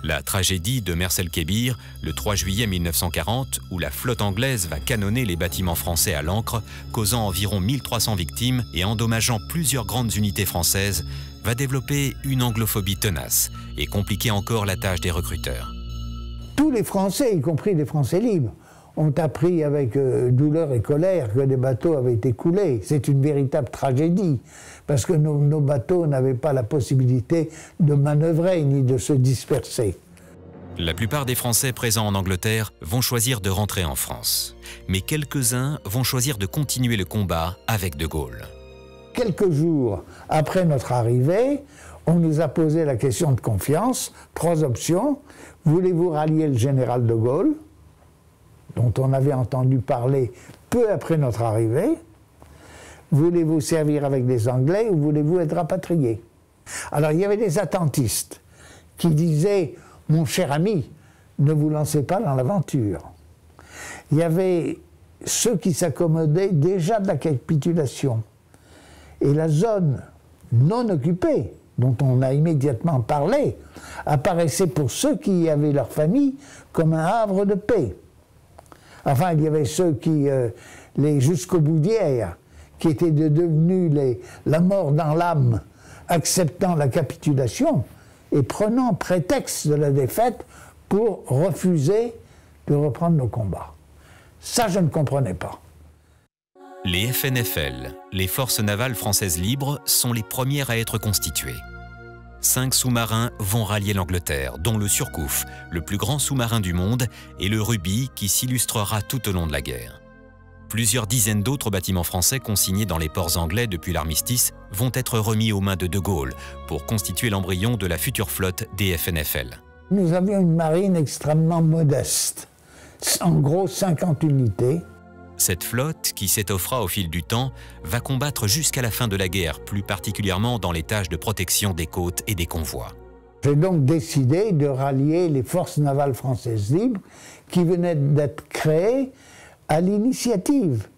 La tragédie de Mers-el-Kébir, le 3 juillet 1940, où la flotte anglaise va canonner les bâtiments français à l'ancre, causant environ 1300 victimes et endommageant plusieurs grandes unités françaises, va développer une anglophobie tenace et compliquer encore la tâche des recruteurs. Tous les Français, y compris les Français libres, ont appris avec douleur et colère que des bateaux avaient été coulés. C'est une véritable tragédie, parce que nos bateaux n'avaient pas la possibilité de manœuvrer ni de se disperser. La plupart des Français présents en Angleterre vont choisir de rentrer en France. Mais quelques-uns vont choisir de continuer le combat avec De Gaulle. Quelques jours après notre arrivée, on nous a posé la question de confiance. 3 options. Voulez-vous rallier le général de Gaulle, dont on avait entendu parler peu après notre arrivée? voulez-vous servir avec les Anglais ou voulez-vous être rapatrié? Alors il y avait des attentistes qui disaient, mon cher ami, ne vous lancez pas dans l'aventure. Il y avait ceux qui s'accommodaient déjà de la capitulation. Et la zone non occupée, dont on a immédiatement parlé, apparaissait pour ceux qui y avaient leur famille comme un havre de paix. Enfin, il y avait ceux qui, les jusqu'au bout d'hier, qui étaient devenus la mort dans l'âme, acceptant la capitulation et prenant prétexte de la défaite pour refuser de reprendre nos combats. Ça, je ne comprenais pas. Les FNFL, les forces navales françaises libres, sont les premières à être constituées. 5 sous-marins vont rallier l'Angleterre, dont le Surcouf, le plus grand sous-marin du monde, et le Ruby, qui s'illustrera tout au long de la guerre. Plusieurs dizaines d'autres bâtiments français consignés dans les ports anglais depuis l'armistice vont être remis aux mains de De Gaulle pour constituer l'embryon de la future flotte des FNFL. Nous avions une marine extrêmement modeste, en gros 50 unités. Cette flotte, qui s'étoffera au fil du temps, va combattre jusqu'à la fin de la guerre, plus particulièrement dans les tâches de protection des côtes et des convois. J'ai donc décidé de rallier les forces navales françaises libres qui venaient d'être créées à l'initiative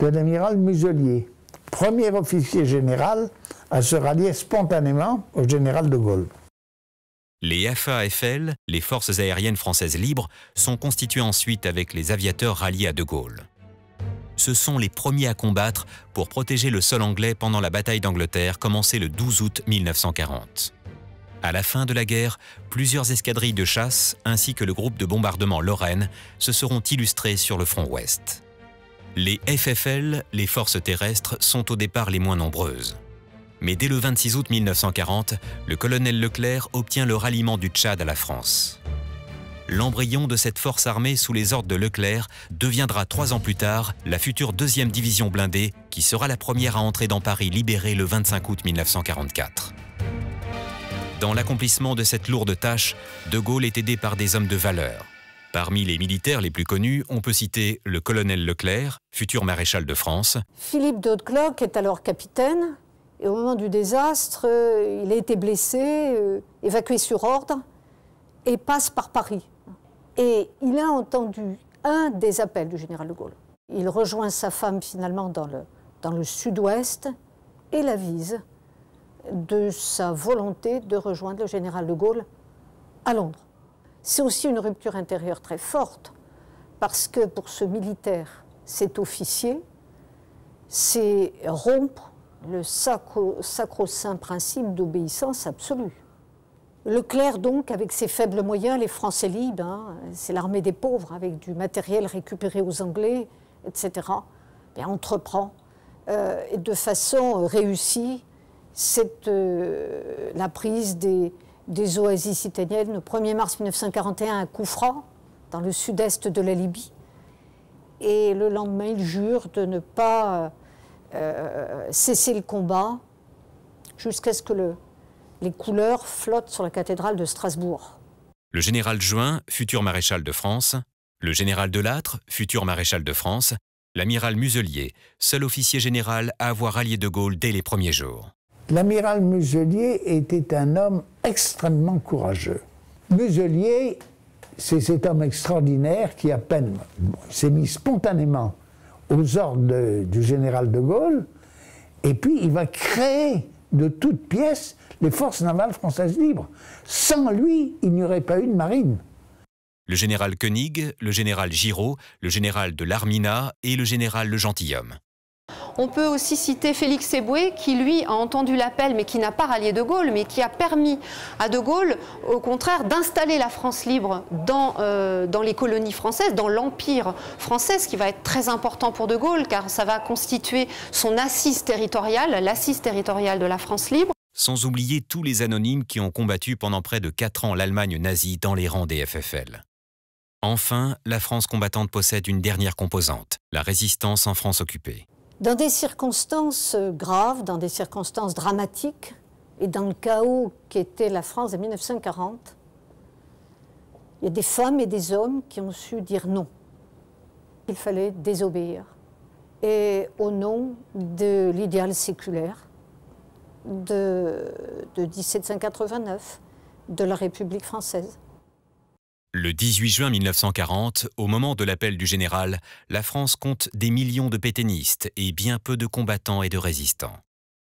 de l'amiral Muselier, premier officier général à se rallier spontanément au général de Gaulle. Les FAFL, les forces aériennes françaises libres, sont constituées ensuite avec les aviateurs ralliés à De Gaulle. Ce sont les premiers à combattre pour protéger le sol anglais pendant la bataille d'Angleterre commencée le 12 août 1940. À la fin de la guerre, plusieurs escadrilles de chasse ainsi que le groupe de bombardement Lorraine se seront illustrés sur le front ouest. Les FFL, les forces terrestres, sont au départ les moins nombreuses. Mais dès le 26 août 1940, le colonel Leclerc obtient le ralliement du Tchad à la France. L'embryon de cette force armée sous les ordres de Leclerc deviendra 3 ans plus tard la future 2e division blindée qui sera la première à entrer dans Paris libéré le 25 août 1944. Dans l'accomplissement de cette lourde tâche, De Gaulle est aidé par des hommes de valeur. Parmi les militaires les plus connus, on peut citer le colonel Leclerc, futur maréchal de France. Philippe de Hautecloque est alors capitaine, et au moment du désastre, il a été blessé, évacué sur ordre, et passe par Paris. Et il a entendu un des appels du général de Gaulle. Il rejoint sa femme finalement dans le sud-ouest et l'avise de sa volonté de rejoindre le général de Gaulle à Londres. C'est aussi une rupture intérieure très forte, parce que pour ce militaire, cet officier, c'est rompre le sacro-saint principe d'obéissance absolue. Leclerc, donc, avec ses faibles moyens, les Français libres, c'est l'armée des pauvres, avec du matériel récupéré aux Anglais, etc., entreprend de façon réussie la prise des oasis italiennes le 1er mars 1941 à Koufra, dans le sud-est de la Libye. Et le lendemain, il jure de ne pas cesser le combat jusqu'à ce que les couleurs flottent sur la cathédrale de Strasbourg. Le général Juin, futur maréchal de France, le général Delattre, futur maréchal de France, l'amiral Muselier, seul officier général à avoir rallié De Gaulle dès les premiers jours. L'amiral Muselier était un homme extrêmement courageux. Muselier, c'est cet homme extraordinaire qui à peine s'est mis spontanément aux ordres du général de Gaulle, et puis il va créer de toutes pièces les forces navales françaises libres. Sans lui, il n'y aurait pas eu de marine. Le général Koenig, le général Giraud, le général de Larminat et le général Le Gentilhomme. On peut aussi citer Félix Éboué, qui lui a entendu l'appel, mais qui n'a pas rallié De Gaulle, mais qui a permis à De Gaulle, au contraire, d'installer la France libre dans les colonies françaises, dans l'Empire français, ce qui va être très important pour De Gaulle, car ça va constituer son assise territoriale, l'assise territoriale de la France libre. Sans oublier tous les anonymes qui ont combattu pendant près de 4 ans l'Allemagne nazie dans les rangs des FFL. Enfin, la France combattante possède une dernière composante, la résistance en France occupée. Dans des circonstances graves, dans des circonstances dramatiques, et dans le chaos qu'était la France de 1940, il y a des femmes et des hommes qui ont su dire non. Il fallait désobéir. et au nom de l'idéal séculaire de 1789, de la République française. Le 18 juin 1940, au moment de l'appel du général, la France compte des millions de pétainistes et bien peu de combattants et de résistants.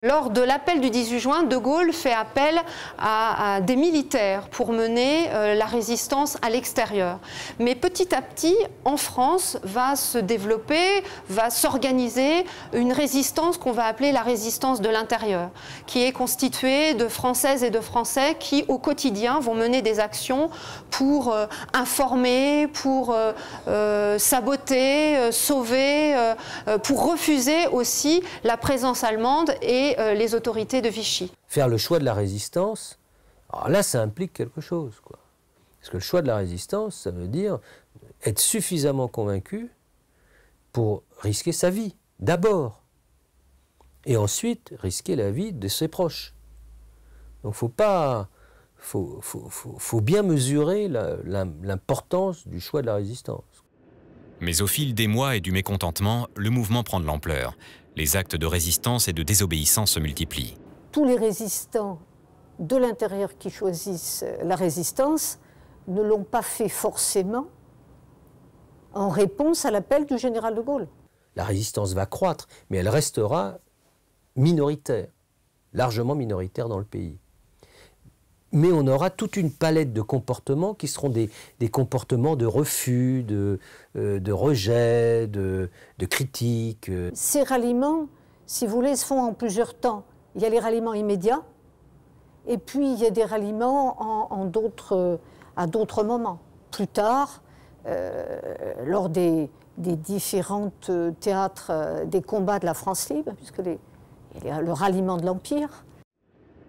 Lors de l'appel du 18 juin, De Gaulle fait appel à des militaires pour mener la résistance à l'extérieur. Mais petit à petit, en France, va se développer, va s'organiser une résistance qu'on va appeler la résistance de l'intérieur, qui est constituée de Françaises et de Français qui, au quotidien, vont mener des actions pour informer, pour saboter, sauver, pour refuser aussi la présence allemande et les autorités de Vichy. Faire le choix de la résistance, alors là, ça implique quelque chose, quoi. Parce que le choix de la résistance, ça veut dire être suffisamment convaincu pour risquer sa vie, d'abord. Et ensuite, risquer la vie de ses proches. Donc, faut bien mesurer l'importance du choix de la résistance. Mais au fil des mois et du mécontentement, le mouvement prend de l'ampleur. Les actes de résistance et de désobéissance se multiplient. Tous les résistants de l'intérieur qui choisissent la résistance ne l'ont pas fait forcément en réponse à l'appel du général de Gaulle. La résistance va croître, mais elle restera minoritaire, largement minoritaire dans le pays. Mais on aura toute une palette de comportements qui seront des comportements de refus, de rejet, de critique. Ces ralliements, si vous voulez, se font en plusieurs temps. Il y a les ralliements immédiats, et puis il y a des ralliements à d'autres moments. Plus tard, lors des différents théâtres des combats de la France libre, puisque il y a le ralliement de l'Empire.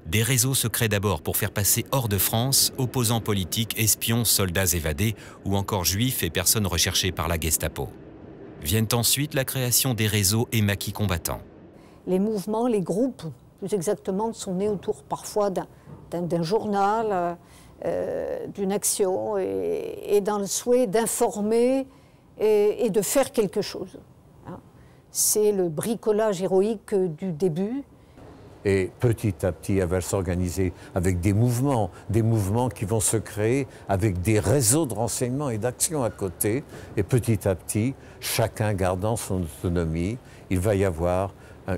Des réseaux se créent d'abord pour faire passer hors de France opposants politiques, espions, soldats évadés ou encore juifs et personnes recherchées par la Gestapo. Viennent ensuite la création des réseaux et maquis combattants. Les mouvements, les groupes, plus exactement, sont nés autour parfois d'un journal, d'une action et dans le souhait d'informer et de faire quelque chose. C'est le bricolage héroïque du début. Et petit à petit, elle va s'organiser avec des mouvements qui vont se créer avec des réseaux de renseignement et d'action à côté. Et petit à petit, chacun gardant son autonomie, il va y avoir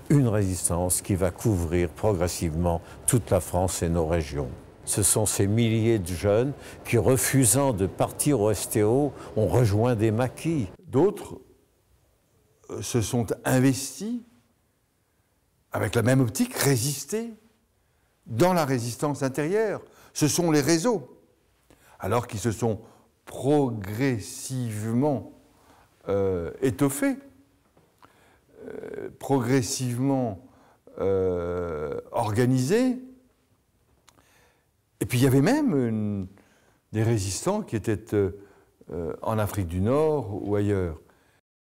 une résistance qui va couvrir progressivement toute la France et nos régions. Ce sont ces milliers de jeunes qui, refusant de partir au STO, ont rejoint des maquis. D'autres se sont investis avec la même optique, résister dans la résistance intérieure. Ce sont les réseaux, alors qu'ils se sont progressivement étoffés, progressivement organisés. Et puis il y avait même des résistants qui étaient en Afrique du Nord ou ailleurs.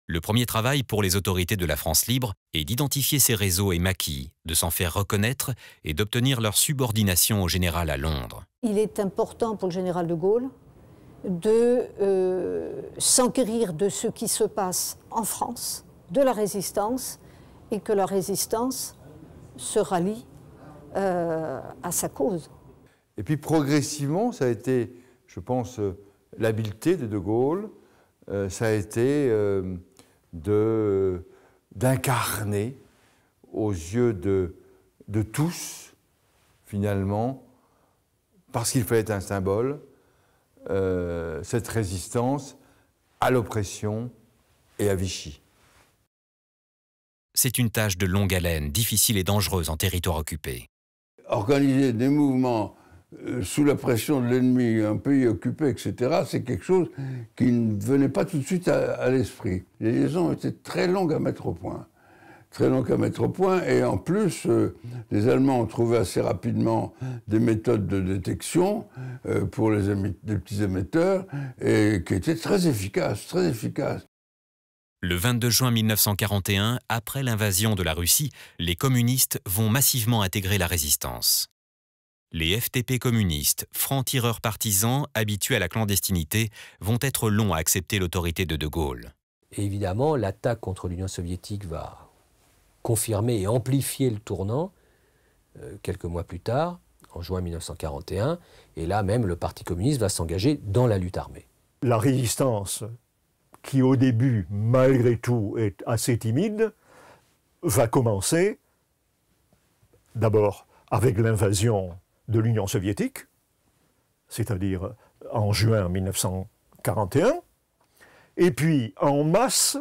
Le premier travail pour les autorités de la France libre est d'identifier ces réseaux et maquis, de s'en faire reconnaître et d'obtenir leur subordination au général à Londres. Il est important pour le général de Gaulle de s'enquérir de ce qui se passe en France, de la résistance, et que la résistance se rallie à sa cause. Et puis progressivement, ça a été, je pense, l'habileté de Gaulle, ça a été d'incarner aux yeux de tous, finalement, parce qu'il fallait un symbole, cette résistance à l'oppression et à Vichy. C'est une tâche de longue haleine, difficile et dangereuse en territoire occupé. Organiser des mouvements sous la pression de l'ennemi, un pays occupé, etc., c'est quelque chose qui ne venait pas tout de suite à l'esprit. Les liaisons étaient très longues à mettre au point. Très longues à mettre au point, et en plus, les Allemands ont trouvé assez rapidement des méthodes de détection pour les petits émetteurs, et qui étaient très efficaces, très efficaces. Le 22 juin 1941, après l'invasion de la Russie, les communistes vont massivement intégrer la résistance. Les FTP communistes, francs-tireurs partisans, habitués à la clandestinité, vont être longs à accepter l'autorité de De Gaulle. Et évidemment, l'attaque contre l'Union soviétique va confirmer et amplifier le tournant quelques mois plus tard, en juin 1941, et là même le Parti communiste va s'engager dans la lutte armée. La résistance, qui au début, malgré tout, est assez timide, va commencer d'abord avec l'invasion de l'Union soviétique, c'est-à-dire en juin 1941, et puis en masse,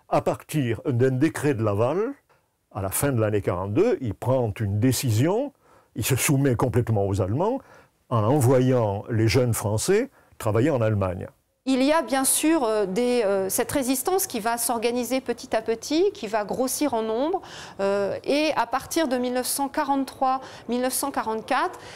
à partir d'un décret de Laval, à la fin de l'année 42, il prend une décision, il se soumet complètement aux Allemands en envoyant les jeunes Français travailler en Allemagne. Il y a bien sûr cette résistance qui va s'organiser petit à petit, qui va grossir en nombre. Et à partir de 1943-1944,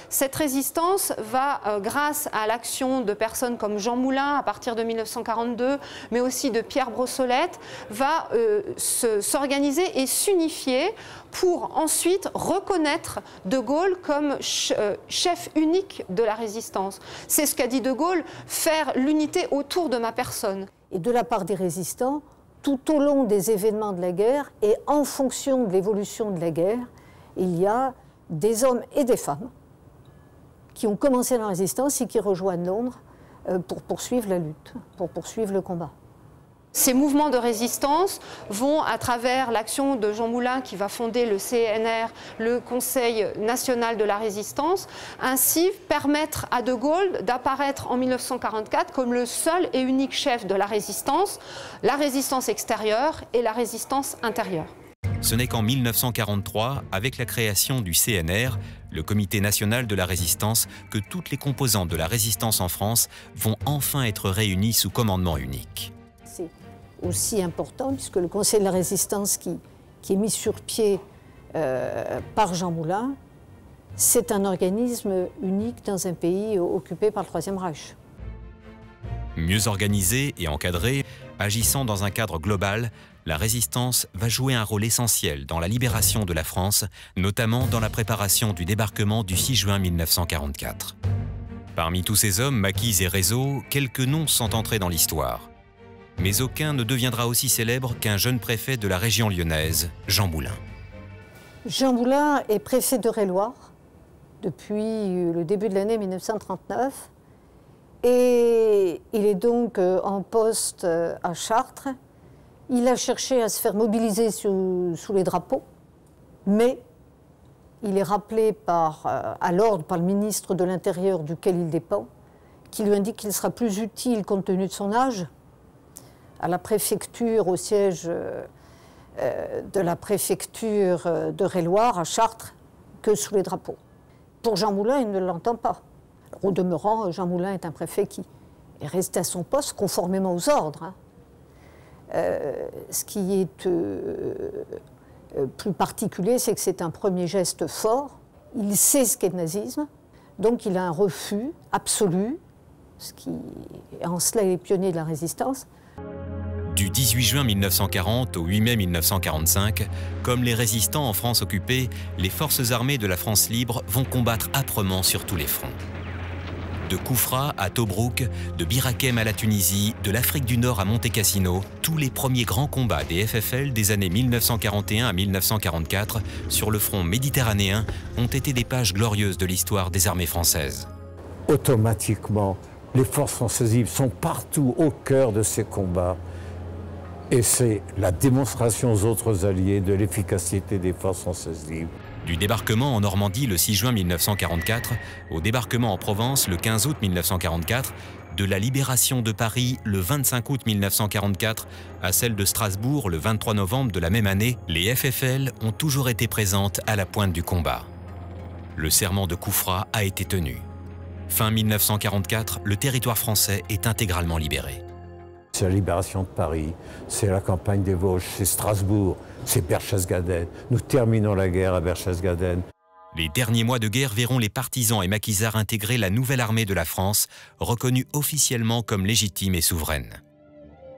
cette résistance va, grâce à l'action de personnes comme Jean Moulin à partir de 1942, mais aussi de Pierre Brossolette, va s'organiser et s'unifier pour ensuite reconnaître De Gaulle comme chef unique de la résistance. C'est ce qu'a dit De Gaulle, faire l'unité autour de ma personne. Et de la part des résistants, tout au long des événements de la guerre et en fonction de l'évolution de la guerre, il y a des hommes et des femmes qui ont commencé la résistance et qui rejoignent Londres pour poursuivre la lutte, pour poursuivre le combat. Ces mouvements de résistance vont, à travers l'action de Jean Moulin qui va fonder le CNR, le Conseil national de la résistance, ainsi permettre à De Gaulle d'apparaître en 1944 comme le seul et unique chef de la résistance extérieure et la résistance intérieure. Ce n'est qu'en 1943, avec la création du CNR, le Comité national de la résistance, que toutes les composantes de la résistance en France vont enfin être réunies sous commandement unique. C'est aussi important puisque le Conseil de la résistance qui est mis sur pied par Jean Moulin, c'est un organisme unique dans un pays occupé par le Troisième Reich. Mieux organisée et encadrée, agissant dans un cadre global, la résistance va jouer un rôle essentiel dans la libération de la France, notamment dans la préparation du débarquement du 6 juin 1944. Parmi tous ces hommes, maquis et réseaux, quelques noms sont entrés dans l'histoire. Mais aucun ne deviendra aussi célèbre qu'un jeune préfet de la région lyonnaise, Jean Moulin. Jean Moulin est préfet d'Eure-et-Loir depuis le début de l'année 1939 et il est donc en poste à Chartres. Il a cherché à se faire mobiliser sous les drapeaux, mais il est rappelé à l'ordre par le ministre de l'Intérieur duquel il dépend, qui lui indique qu'il sera plus utile, compte tenu de son âge, à la préfecture, au siège de la préfecture d'Eure-et-Loir, à Chartres, que sous les drapeaux. Pour Jean Moulin, il ne l'entend pas. Alors, au demeurant, Jean Moulin est un préfet qui est resté à son poste conformément aux ordres. Ce qui est plus particulier, c'est que c'est un premier geste fort. Il sait ce qu'est le nazisme, donc il a un refus absolu, ce qui, en cela, est pionnier de la résistance. Du 18 juin 1940 au 8 mai 1945, comme les résistants en France occupée, les forces armées de la France libre vont combattre âprement sur tous les fronts. De Koufra à Tobrouk, de Bir Hakeim à la Tunisie, de l'Afrique du Nord à Monte Cassino, tous les premiers grands combats des FFL des années 1941 à 1944 sur le front méditerranéen ont été des pages glorieuses de l'histoire des armées françaises. Automatiquement, les forces françaises libres sont partout au cœur de ces combats. Et c'est la démonstration aux autres alliés de l'efficacité des forces françaises libres. Du débarquement en Normandie le 6 juin 1944 au débarquement en Provence le 15 août 1944, de la libération de Paris le 25 août 1944 à celle de Strasbourg le 23 novembre de la même année, les FFL ont toujours été présentes à la pointe du combat. Le serment de Koufra a été tenu. Fin 1944, le territoire français est intégralement libéré. C'est la libération de Paris, c'est la campagne des Vosges, c'est Strasbourg, c'est Berchtesgaden. Nous terminons la guerre à Berchtesgaden. Les derniers mois de guerre verront les partisans et maquisards intégrer la nouvelle armée de la France, reconnue officiellement comme légitime et souveraine.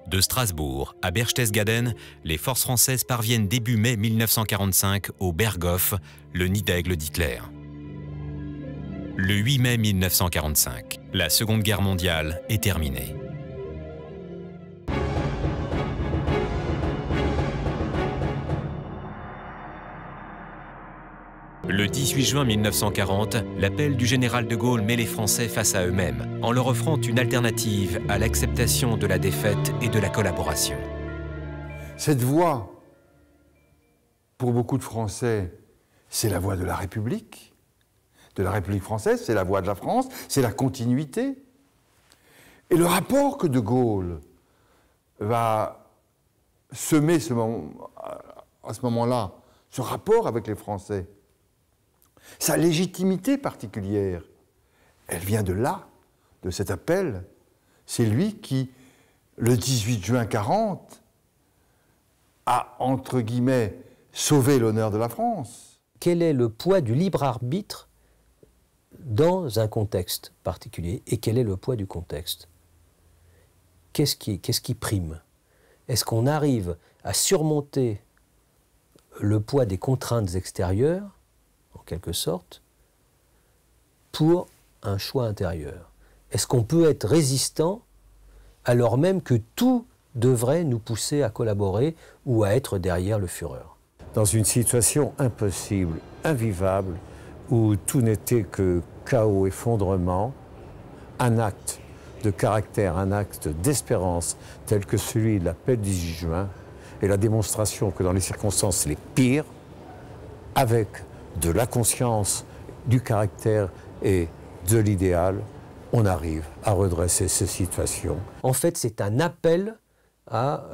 De Strasbourg à Berchtesgaden, les forces françaises parviennent début mai 1945 au Berghof, le nid d'aigle d'Hitler. Le 8 mai 1945, la Seconde Guerre mondiale est terminée. Le 18 juin 1940, l'appel du général de Gaulle met les Français face à eux-mêmes, en leur offrant une alternative à l'acceptation de la défaite et de la collaboration. Cette voie, pour beaucoup de Français, c'est la voie de la République française, c'est la voie de la France, c'est la continuité. Et le rapport que de Gaulle va semer à ce moment-là, ce rapport avec les Français, sa légitimité particulière, elle vient de là, de cet appel. C'est lui qui, le 18 juin 40, a, entre guillemets, sauvé l'honneur de la France. Quel est le poids du libre arbitre dans un contexte particulier et quel est le poids du contexte? Qu'est-ce qui prime? Est-ce qu'on arrive à surmonter le poids des contraintes extérieures, en quelque sorte, pour un choix intérieur? Est-ce qu'on peut être résistant alors même que tout devrait nous pousser à collaborer ou à être derrière le Führer? Dans une situation impossible, invivable, où tout n'était que chaos, effondrement, un acte de caractère, un acte d'espérance tel que celui de l'appel du 18 juin est la démonstration que dans les circonstances les pires, avec de la conscience, du caractère et de l'idéal, on arrive à redresser ces situations. En fait, c'est un appel à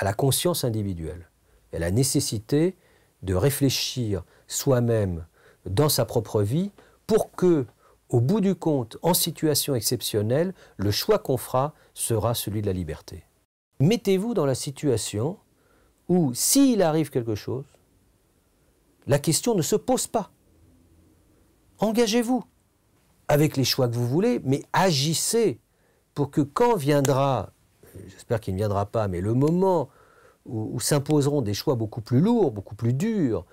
la conscience individuelle, à la nécessité de réfléchir soi-même dans sa propre vie pour que, au bout du compte, en situation exceptionnelle, le choix qu'on fera sera celui de la liberté. Mettez-vous dans la situation où, s'il arrive quelque chose, la question ne se pose pas. Engagez-vous avec les choix que vous voulez, mais agissez pour que quand viendra, j'espère qu'il ne viendra pas, mais le moment où s'imposeront des choix beaucoup plus lourds, beaucoup plus durs,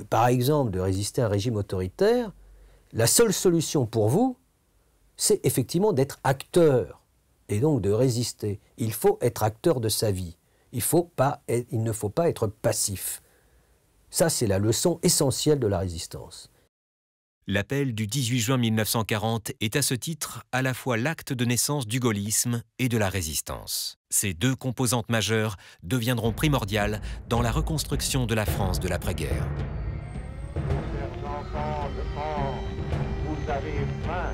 par exemple de résister à un régime autoritaire, la seule solution pour vous, c'est effectivement d'être acteur et donc de résister. Il faut être acteur de sa vie. Il ne faut pas être passif. Ça, c'est la leçon essentielle de la résistance. L'appel du 18 juin 1940 est à ce titre à la fois l'acte de naissance du gaullisme et de la résistance. Ces deux composantes majeures deviendront primordiales dans la reconstruction de la France de l'après-guerre. Chers enfants de France, vous avez faim,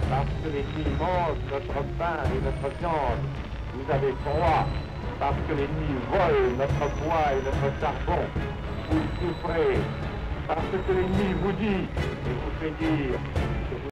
parce que les ennemis mangent notre pain et notre viande. Vous avez froid, parce que les ennemis volent notre bois et notre charbon. Vous souffrez, parce que l'ennemi vous dit et vous fait dire